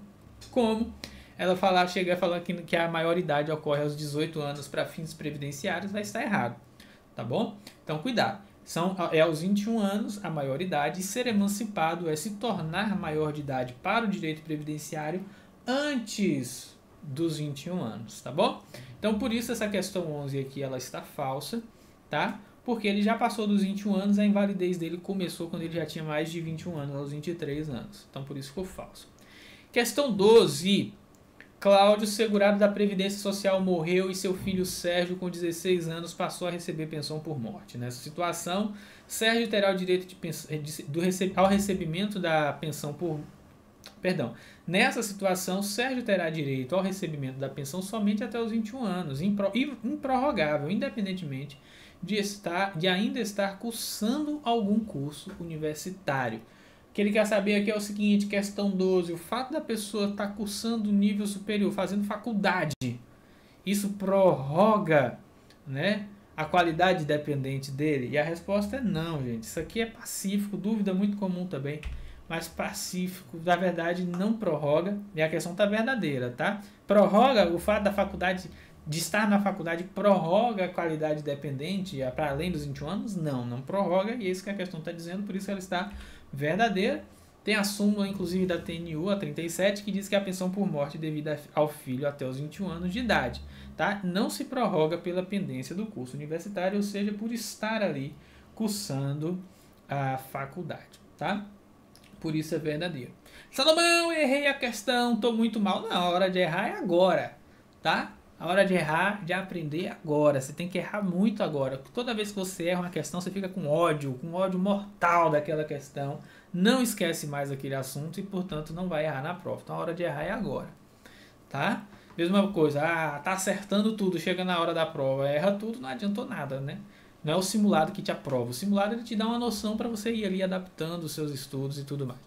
Como ela chega a falar que a maioridade ocorre aos 18 anos para fins previdenciários, vai estar errado, tá bom? Então cuidado. É aos 21 anos a maioridade e ser emancipado é se tornar maior de idade para o direito previdenciário antes dos 21 anos, tá bom? Então por isso essa questão 11 aqui ela está falsa, tá? Porque ele já passou dos 21 anos, a invalidez dele começou quando ele já tinha mais de 21 anos, aos 23 anos. Então por isso ficou falso. Questão 12. Cláudio, segurado da Previdência Social, morreu e seu filho Sérgio, com 16 anos, passou a receber pensão por morte. Nessa situação, Sérgio terá o direito ao recebimento da pensão por... Perdão. Nessa situação, Sérgio terá direito ao recebimento da pensão somente até os 21 anos, improrrogável, independentemente de ainda estar cursando algum curso universitário. O que ele quer saber aqui é o seguinte, questão 12, o fato da pessoa estar cursando nível superior, fazendo faculdade, isso prorroga, né, a qualidade dependente dele? E a resposta é não, gente. Isso aqui é pacífico, dúvida muito comum também, mas pacífico, na verdade, não prorroga, e a questão está verdadeira, tá? Prorroga o fato da faculdade, de estar na faculdade, prorroga a qualidade dependente para além dos 21 anos? Não, não prorroga, e é isso que a questão está dizendo, por isso ela está verdadeira. Tem a súmula, inclusive, da TNU, a 37, que diz que a pensão por morte devida ao filho até os 21 anos de idade, tá? Não se prorroga pela pendência do curso universitário, ou seja, por estar ali cursando a faculdade, tá? Por isso é verdadeiro. Salomão, errei a questão, tô muito mal. Não, a hora de errar é agora, tá? A hora de errar, de aprender agora. Você tem que errar muito agora. Toda vez que você erra uma questão, você fica com ódio mortal daquela questão. Não esquece mais aquele assunto e, portanto, não vai errar na prova. Então, a hora de errar é agora, tá? Mesma coisa, tá acertando tudo, chega na hora da prova, erra tudo, não adiantou nada, né? Não é o simulado que te aprova. O simulado ele te dá uma noção para você ir ali adaptando os seus estudos e tudo mais.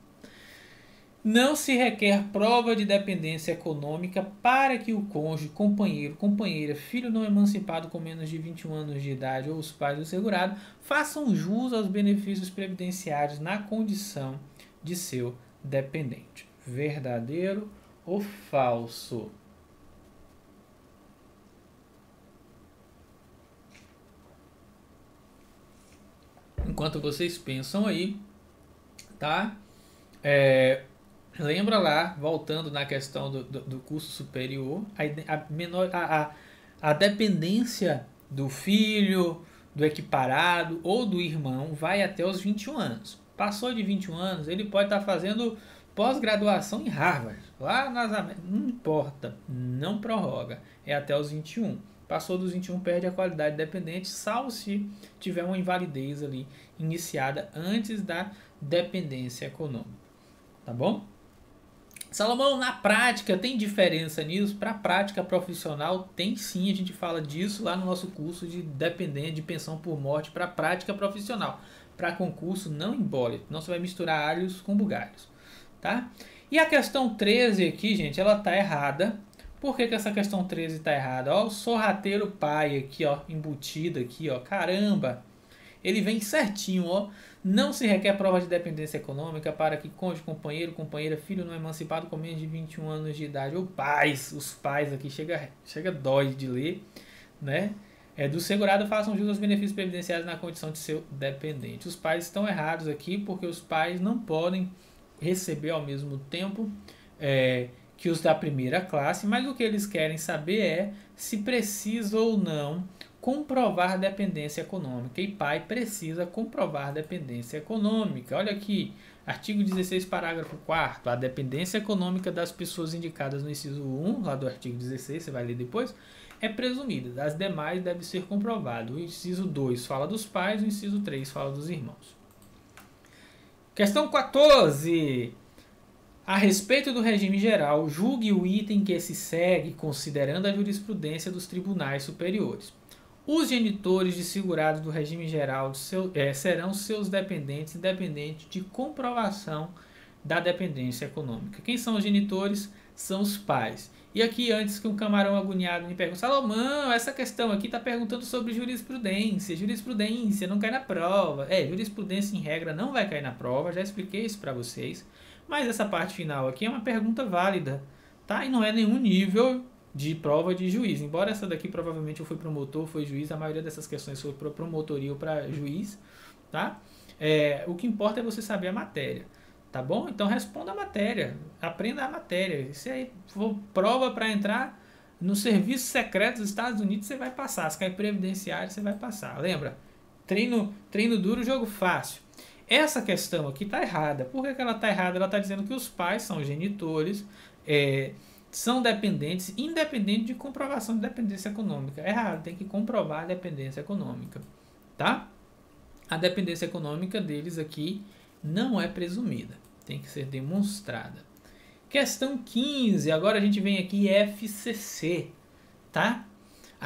Não se requer prova de dependência econômica para que o cônjuge, companheiro, companheira, filho não emancipado com menos de 21 anos de idade ou os pais do segurado façam jus aos benefícios previdenciários na condição de seu dependente. Verdadeiro ou falso? Enquanto vocês pensam aí, tá? Lembra lá, voltando na questão do curso superior, a dependência do filho, do equiparado ou do irmão vai até os 21 anos. Passou de 21 anos, ele pode estar fazendo pós-graduação em Harvard, lá nas Américas, não importa, não prorroga, é até os 21. Passou dos 21, perde a qualidade dependente, salvo se tiver uma invalidez ali iniciada antes da dependência econômica. Tá bom? Salomão, na prática, tem diferença nisso? Para a prática profissional, tem sim, a gente fala disso lá no nosso curso de dependente de pensão por morte para a prática profissional. Para concurso, não embole, não você vai misturar alhos com bugalhos, tá? E a questão 13 aqui, gente, ela tá errada. Por que essa questão 13 tá errada? Ó, o sorrateiro pai aqui, ó, embutido aqui, ó, caramba! Ele vem certinho, ó. Não se requer prova de dependência econômica para que cônjuge, companheiro, companheira, filho não emancipado com menos de 21 anos de idade. Ou pais, os pais aqui, chega dói de ler, né? do segurado façam jus aos benefícios previdenciários na condição de seu dependente. Os pais estão errados aqui porque os pais não podem receber ao mesmo tempo que os da primeira classe, mas o que eles querem saber é se precisa ou não comprovar dependência econômica. E pai precisa comprovar dependência econômica. Olha aqui, artigo 16, parágrafo 4º. A dependência econômica das pessoas indicadas no inciso 1, lá do artigo 16, você vai ler depois, é presumida. As demais deve ser comprovado. O inciso 2 fala dos pais, o inciso 3 fala dos irmãos. Questão 14. A respeito do regime geral, julgue o item que se segue considerando a jurisprudência dos tribunais superiores. Os genitores de segurados do regime geral serão seus dependentes, independente de comprovação da dependência econômica. Quem são os genitores? São os pais. E aqui, antes que um camarão agoniado me pergunte, Salomão, essa questão aqui está perguntando sobre jurisprudência. Jurisprudência não cai na prova. Jurisprudência em regra não vai cair na prova, já expliquei isso para vocês. Mas essa parte final aqui é uma pergunta válida, tá? E não é nenhum nível de prova de juiz. Embora essa daqui provavelmente eu fui promotor, foi juiz, a maioria dessas questões foi para promotoria ou para juiz, tá? O que importa é você saber a matéria, tá bom? Então responda a matéria, aprenda a matéria. Se aí for prova para entrar no serviço secreto dos Estados Unidos, você vai passar. Se cair previdenciário, você vai passar. Lembra? Treino duro, jogo fácil. Essa questão aqui está errada. Por que ela está errada? Ela está dizendo que os pais são genitores, são dependentes, independente de comprovação de dependência econômica. Errado, tem que comprovar a dependência econômica, tá? A dependência econômica deles aqui não é presumida, tem que ser demonstrada. Questão 15, agora a gente vem aqui FCC, tá?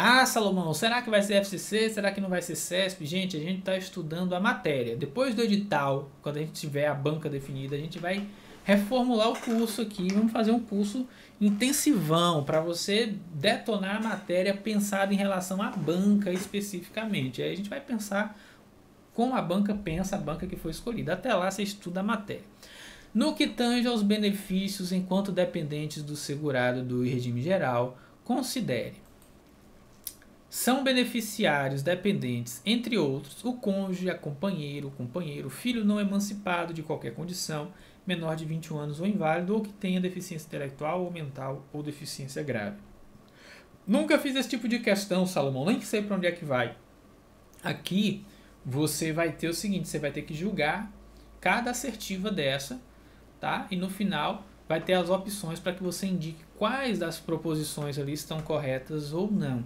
Ah, Salomão, será que vai ser FCC? Será que não vai ser CESP? Gente, a gente está estudando a matéria. Depois do edital, quando a gente tiver a banca definida, a gente vai reformular o curso aqui. Vamos fazer um curso intensivão para você detonar a matéria pensada em relação à banca especificamente. Aí a gente vai pensar como a banca pensa, a banca que foi escolhida. Até lá você estuda a matéria. No que tange aos benefícios enquanto dependentes do segurado do regime geral, considere: são beneficiários dependentes, entre outros, o cônjuge, o companheiro, filho não emancipado de qualquer condição, menor de 21 anos ou inválido, ou que tenha deficiência intelectual ou mental ou deficiência grave. Nunca fiz esse tipo de questão, Salomão, nem sei para onde é que vai. Aqui você vai ter o seguinte, você vai ter que julgar cada assertiva dessa, tá? E no final vai ter as opções para que você indique quais das proposições ali estão corretas ou não.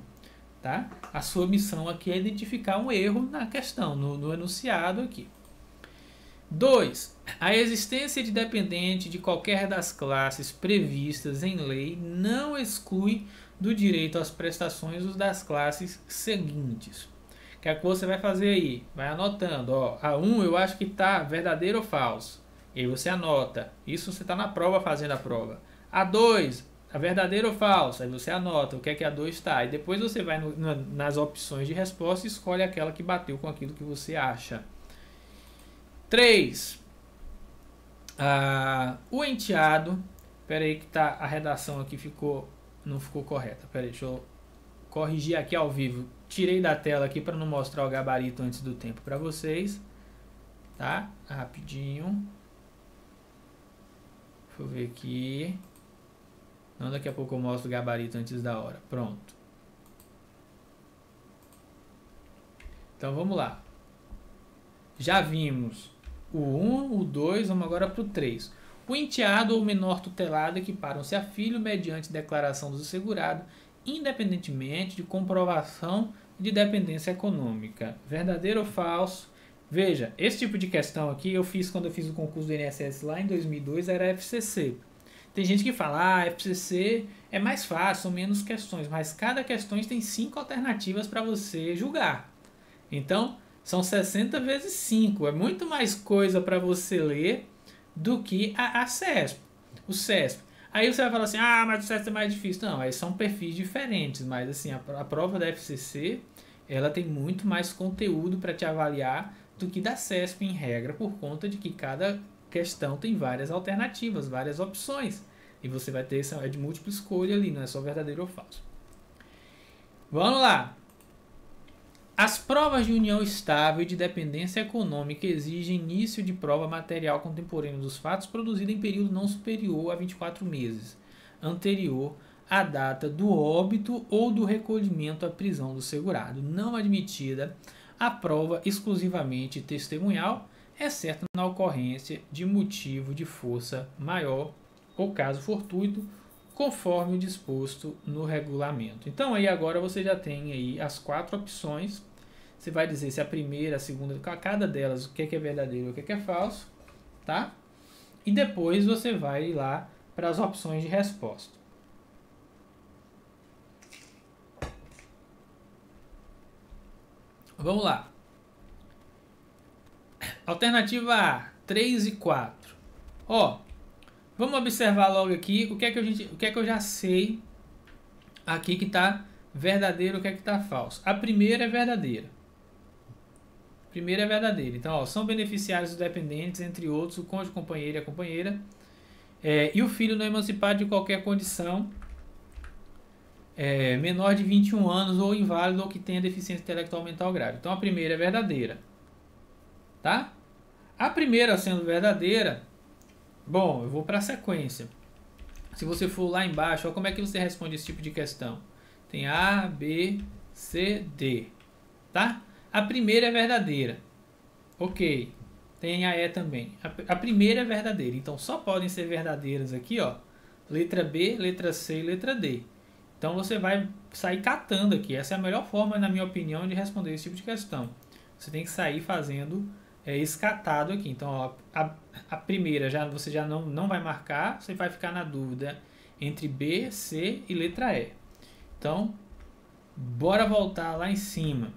Tá? A sua missão aqui é identificar um erro na questão, no enunciado aqui. 2. A existência de dependente de qualquer das classes previstas em lei não exclui do direito às prestações os das classes seguintes. O que é que você vai fazer aí? Vai anotando. Ó, a 1 eu acho que está verdadeiro ou falso. E aí você anota. Isso você está na prova fazendo a prova. A 2... a verdadeira ou falsa? Aí você anota o que é que a 2 está. E depois você vai nas opções de resposta e escolhe aquela que bateu com aquilo que você acha. 3. O enteado. Espera aí que tá, a redação aqui não ficou correta. Espera aí, deixa eu corrigir aqui ao vivo. Tirei da tela aqui para não mostrar o gabarito antes do tempo para vocês. Tá? Rapidinho. Deixa eu ver aqui. Não, daqui a pouco eu mostro o gabarito antes da hora. Pronto. Então vamos lá. Já vimos o 1, o 2, vamos agora para o 3. O enteado ou menor tutelado equiparam-se a filho mediante declaração do segurado, independentemente de comprovação de dependência econômica. Verdadeiro ou falso? Veja, esse tipo de questão aqui eu fiz quando eu fiz o concurso do INSS lá em 2002, era FCC. Tem gente que fala, FCC é mais fácil, são menos questões, mas cada questão tem 5 alternativas para você julgar. Então, são 60 vezes 5, é muito mais coisa para você ler do que a CESP, o CESP. Aí você vai falar assim, mas o CESP é mais difícil. Não, aí são perfis diferentes, mas assim, a prova da FCC, ela tem muito mais conteúdo para te avaliar do que da CESP em regra, por conta de que cada questão tem várias alternativas, várias opções. E você vai ter de múltipla escolha ali, não é só verdadeiro ou falso. Vamos lá. As provas de união estável e de dependência econômica exigem início de prova material contemporânea dos fatos produzida em período não superior a 24 meses, anterior à data do óbito ou do recolhimento à prisão do segurado, não admitida a prova exclusivamente testemunhal, exceto na ocorrência de motivo de força maior ou caso fortuito, conforme o disposto no regulamento. Então aí agora você já tem aí as 4 opções. Você vai dizer se a primeira, a segunda, cada delas, o que é verdadeiro e o que é falso, tá? E depois você vai lá para as opções de resposta. Vamos lá. Alternativa A, 3 e 4. Ó, vamos observar logo aqui o que é que eu já sei aqui que está verdadeiro, o que é que está falso. A primeira é verdadeira. Primeira é verdadeira. Então, ó, são beneficiários dos dependentes, entre outros, o cônjuge, companheiro e a companheira, e o filho não emancipado de qualquer condição, menor de 21 anos ou inválido ou que tenha deficiência intelectual mental grave. Então, a primeira é verdadeira. Tá? A primeira sendo verdadeira, bom, eu vou para a sequência. Se você for lá embaixo, ó, como é que você responde esse tipo de questão? Tem A, B, C, D. Tá? A primeira é verdadeira. Ok. Tem a E também. A primeira é verdadeira. Então, só podem ser verdadeiras aqui, ó. Letra B, letra C e letra D. Então, você vai sair catando aqui. Essa é a melhor forma, na minha opinião, de responder esse tipo de questão. Você tem que sair fazendo escatado aqui. Então, ó, a primeira você já não vai marcar. Você vai ficar na dúvida entre B, C e letra E. Então, bora voltar lá em cima.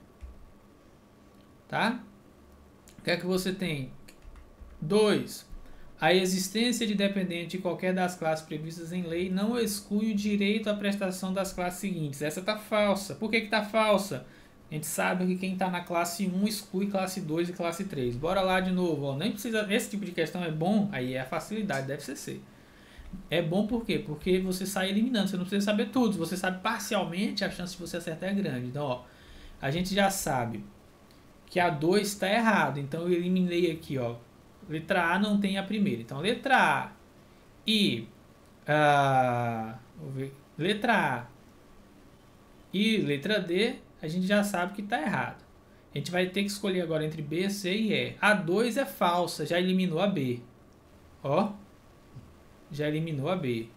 Tá? O que é que você tem? 2. A existência de dependente de qualquer das classes previstas em lei não exclui o direito à prestação das classes seguintes. Essa está falsa. Por que está falsa? A gente sabe que quem está na classe 1 exclui classe 2 e classe 3. Bora lá de novo. Ó. Nem precisa, esse tipo de questão é bom, aí é a facilidade, deve ser C. É bom por quê? Porque você sai eliminando, você não precisa saber tudo. Se você sabe parcialmente, a chance de você acertar é grande. Então, ó, a gente já sabe que a 2 está errado. Então, eu eliminei aqui, ó. Letra A não tem a primeira. Então, letra A e letra A e letra D, a gente já sabe que está errado. A gente vai ter que escolher agora entre B, C e E. A 2 é falsa, já eliminou a B. Ó, já eliminou a B.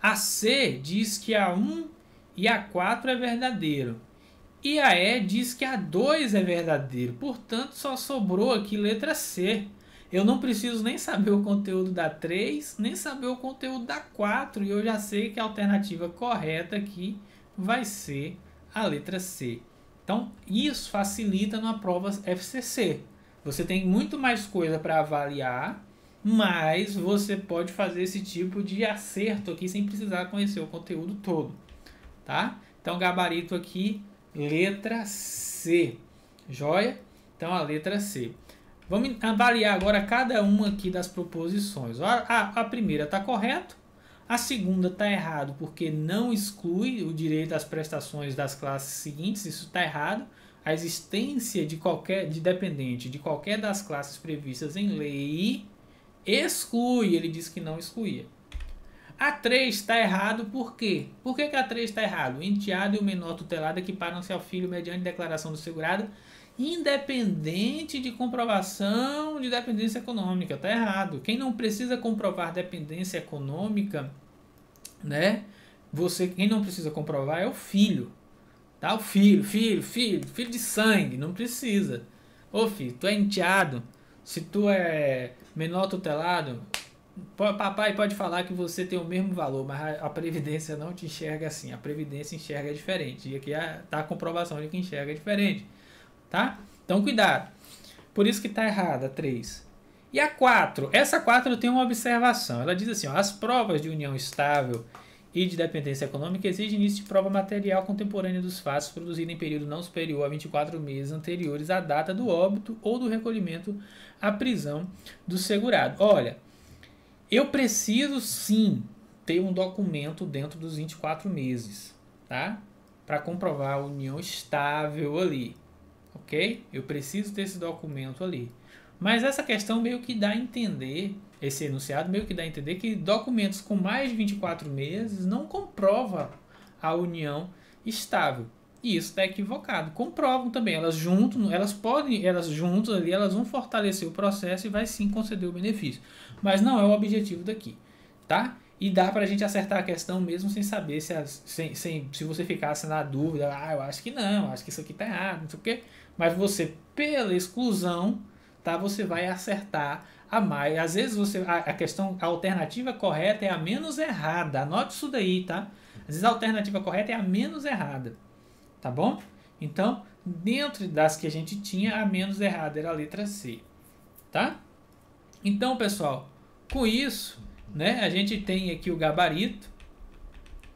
A C diz que a 1 e a 4 é verdadeiro. E a E diz que a 2 é verdadeiro. Portanto, só sobrou aqui letra C. Eu não preciso nem saber o conteúdo da 3, nem saber o conteúdo da 4. E eu já sei que a alternativa correta aqui vai ser a letra C. Então, isso facilita na prova FCC. Você tem muito mais coisa para avaliar, mas você pode fazer esse tipo de acerto aqui sem precisar conhecer o conteúdo todo. Tá? Então, gabarito aqui, letra C. Joia? Então, a letra C. Vamos avaliar agora cada uma aqui das proposições. A primeira está correta. A segunda está errado porque não exclui o direito às prestações das classes seguintes. Isso está errado. A existência de dependente de qualquer das classes previstas em lei exclui. Ele disse que não excluía. A 3 está errado por quê? Por que a 3 está errado? O enteado e o menor tutelado equiparam-se ao filho mediante declaração do segurado, independente de comprovação de dependência econômica. Está errado. Quem não precisa comprovar dependência econômica, né? Quem não precisa comprovar é o filho. Tá? O filho de sangue, não precisa. Ô filho, tu é enteado, se tu é menor tutelado, papai pode falar que você tem o mesmo valor, mas a Previdência não te enxerga assim. A Previdência enxerga diferente. E aqui está a comprovação de que enxerga diferente. Tá? Então, cuidado. Por isso que está errada a 3. E a 4. Essa 4 tem uma observação. Ela diz assim, ó, as provas de união estável e de dependência econômica exigem início de prova material contemporânea dos fatos produzidos em período não superior a 24 meses anteriores à data do óbito ou do recolhimento à prisão do segurado. Olha, eu preciso sim ter um documento dentro dos 24 meses, tá? Para comprovar a união estável ali. ok? Eu preciso desse documento ali. Mas essa questão meio que dá a entender, esse enunciado meio que dá a entender que documentos com mais de 24 meses não comprova a união estável. E isso está equivocado. Comprovam também, elas juntas ali, elas vão fortalecer o processo e vai sim conceder o benefício. Mas não é o objetivo daqui, tá? E dá pra gente acertar a questão mesmo sem saber se você ficasse na dúvida, eu acho que não, acho que isso aqui tá errado, não sei o quê. Mas você, pela exclusão, tá, você vai acertar a mais. Às vezes a alternativa correta é a menos errada. Anote isso daí, tá? Às vezes a alternativa correta é a menos errada, tá bom? Então, dentro das que a gente tinha, a menos errada era a letra C, tá? Então, pessoal, com isso, né, a gente tem aqui o gabarito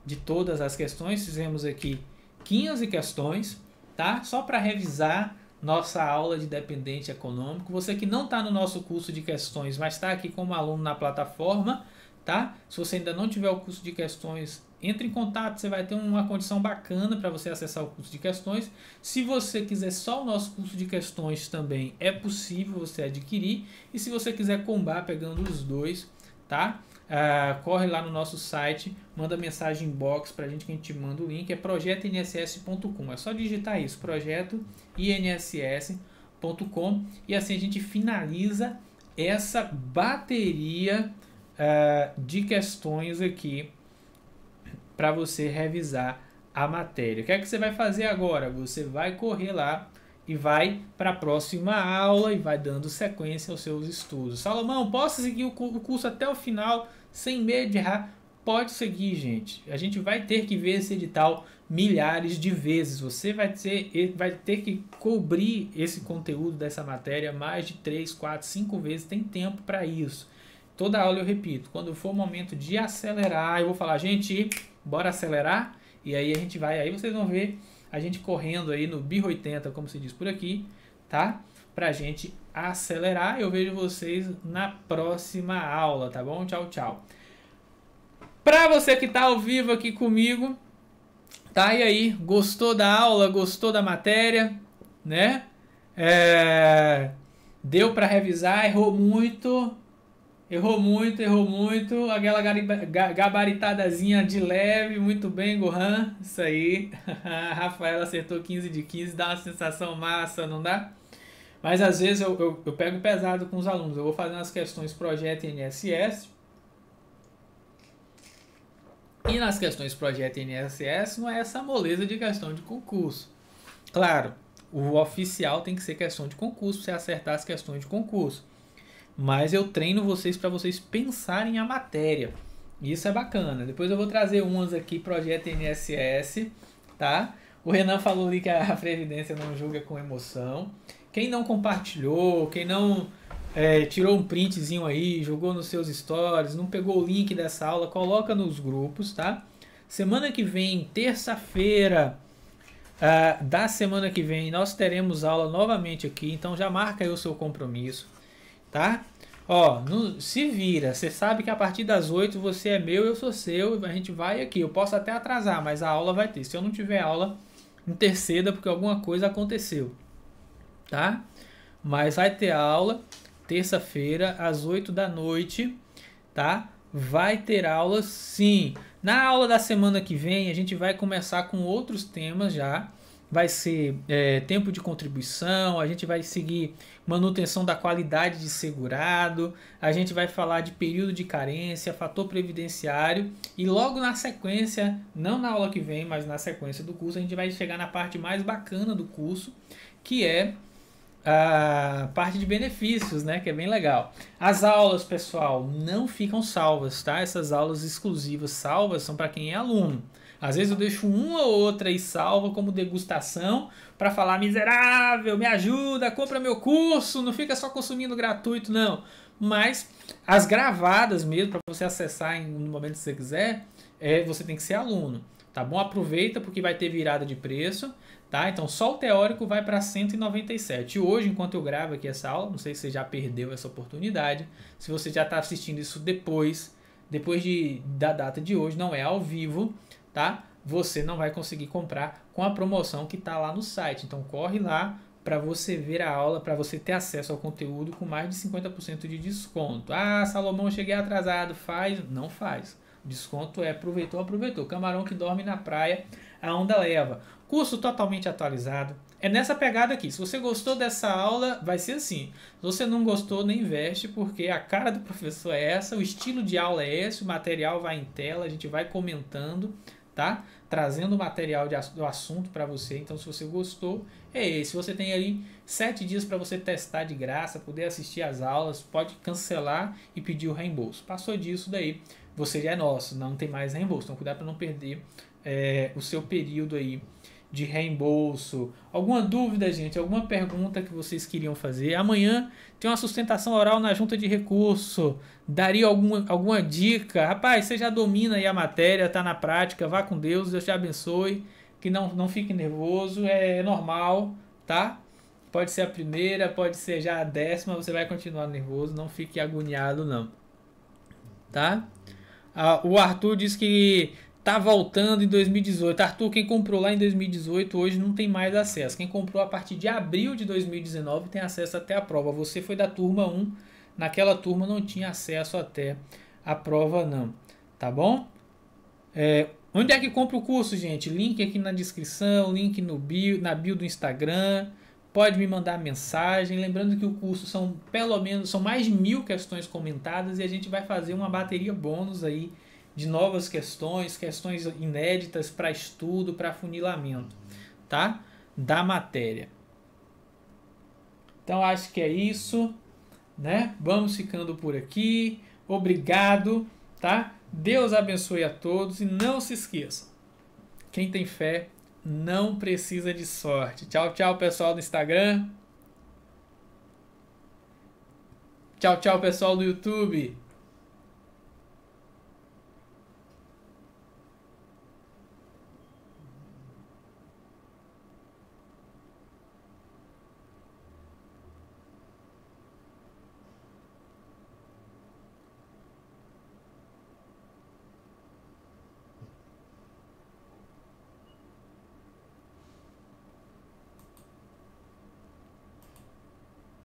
de todas as questões. Fizemos aqui 15 questões, tá? Só para revisar nossa aula de dependente econômico. Você que não está no nosso curso de questões, mas está aqui como aluno na plataforma, tá? Se você ainda não tiver o curso de questões, entre em contato, você vai ter uma condição bacana para você acessar o curso de questões. Se você quiser só o nosso curso de questões também, é possível você adquirir. E se você quiser combar pegando os dois, tá? Corre lá no nosso site, manda mensagem inbox pra gente que a gente manda o link, é projetoinss.com. É só digitar isso, projetoinss.com, e assim a gente finaliza essa bateria de questões aqui para você revisar a matéria. O que é que você vai fazer agora? Você vai correr lá e vai para a próxima aula e vai dando sequência aos seus estudos. Salomão, posso seguir o curso até o final sem medo de errar? Pode seguir, gente. A gente vai ter que ver esse edital milhares de vezes. Você vai ter que cobrir esse conteúdo dessa matéria mais de 3, 4, 5 vezes. Tem tempo para isso. Toda aula eu repito. Quando for o momento de acelerar, eu vou falar, gente, bora acelerar? E aí a gente vai, aí vocês vão ver a gente correndo aí no BIR 80, como se diz por aqui, tá? Pra gente acelerar. Eu vejo vocês na próxima aula, tá bom? Tchau, tchau. Pra você que tá ao vivo aqui comigo, tá? E aí, gostou da aula, gostou da matéria, né? Deu pra revisar, errou muito, aquela gabaritadazinha de leve, muito bem, Gohan, isso aí. Rafael acertou 15 de 15, dá uma sensação massa, não dá? Mas às vezes eu pego pesado com os alunos, eu vou fazendo as questões Projeto INSS, e nas questões Projeto INSS não é essa moleza de questão de concurso. Claro, o oficial tem que ser questão de concurso, para você acertar as questões de concurso. Mas eu treino vocês para vocês pensarem a matéria. Isso é bacana. Depois eu vou trazer umas aqui, Projeto INSS, tá? O Renan falou ali que a Previdência não julga com emoção. Quem não compartilhou, quem não tirou um printzinho aí, jogou nos seus stories, não pegou o link dessa aula, coloca nos grupos, tá? Semana que vem, terça-feira da semana que vem, nós teremos aula novamente aqui. Então já marca aí o seu compromisso, tá? Ó, se vira, você sabe que a partir das 8 você é meu, eu sou seu, a gente vai aqui. Eu posso até atrasar, mas a aula vai ter. Se eu não tiver aula, interceda porque alguma coisa aconteceu, tá? Mas vai ter aula terça-feira às 8 da noite, tá? Vai ter aula sim. Na aula da semana que vem a gente vai começar com outros temas já. Vai ser tempo de contribuição, a gente vai seguir manutenção da qualidade de segurado, a gente vai falar de período de carência, fator previdenciário, e logo na sequência, não na aula que vem, mas na sequência do curso, a gente vai chegar na parte mais bacana do curso, que é a parte de benefícios, né, que é bem legal. As aulas, pessoal, não ficam salvas, tá? Essas aulas exclusivas salvas são para quem é aluno. Às vezes eu deixo uma ou outra aí salva como degustação para falar, miserável, me ajuda, compra meu curso, não fica só consumindo gratuito, não. Mas as gravadas mesmo, para você acessar no momento que você quiser, você tem que ser aluno, tá bom? Aproveita porque vai ter virada de preço, tá? Então só o teórico vai para 197. E hoje, enquanto eu gravo aqui essa aula, não sei se você já perdeu essa oportunidade, se você já está assistindo isso depois da data de hoje, não é ao vivo, tá? Você não vai conseguir comprar com a promoção que está lá no site. Então corre lá para você ver a aula, para você ter acesso ao conteúdo com mais de 50% de desconto. Ah, Salomão, cheguei atrasado, faz? Não faz. Desconto é aproveitou, aproveitou. Camarão que dorme na praia, a onda leva. Curso totalmente atualizado. É nessa pegada aqui. Se você gostou dessa aula, vai ser assim. Se você não gostou, nem investe, porque a cara do professor é essa, o estilo de aula é esse, o material vai em tela, a gente vai comentando, tá? Trazendo o material do assunto para você. Então, se você gostou, é esse. Você tem ali 7 dias para você testar de graça, poder assistir as aulas, pode cancelar e pedir o reembolso. Passou disso daí, você já é nosso, não tem mais reembolso. Então, cuidado para não perder o seu período aí de reembolso. Alguma dúvida, gente? Alguma pergunta que vocês queriam fazer? Amanhã tem uma sustentação oral na junta de recurso. Daria alguma dica? Rapaz, você já domina aí a matéria, está na prática, vá com Deus, Deus te abençoe, que não fique nervoso, é normal, tá? Pode ser a primeira, pode ser já a 10ª, você vai continuar nervoso, não fique agoniado não, tá? O Arthur diz que tá voltando em 2018. Arthur, quem comprou lá em 2018 hoje não tem mais acesso. Quem comprou a partir de abril de 2019 tem acesso até a prova. Você foi da turma 1, naquela turma não tinha acesso até a prova não, tá bom? Onde é que compra o curso, gente? Link aqui na descrição, link no na bio do Instagram. Pode me mandar mensagem. Lembrando que o curso são mais de 1000 questões comentadas e a gente vai fazer uma bateria bônus aí de novas questões inéditas para estudo, para funilamento, tá? Da matéria. Então acho que é isso, né? Vamos ficando por aqui. Obrigado, tá? Deus abençoe a todos e não se esqueçam. Quem tem fé não precisa de sorte. Tchau, tchau, pessoal do Instagram. Tchau, tchau, pessoal do YouTube.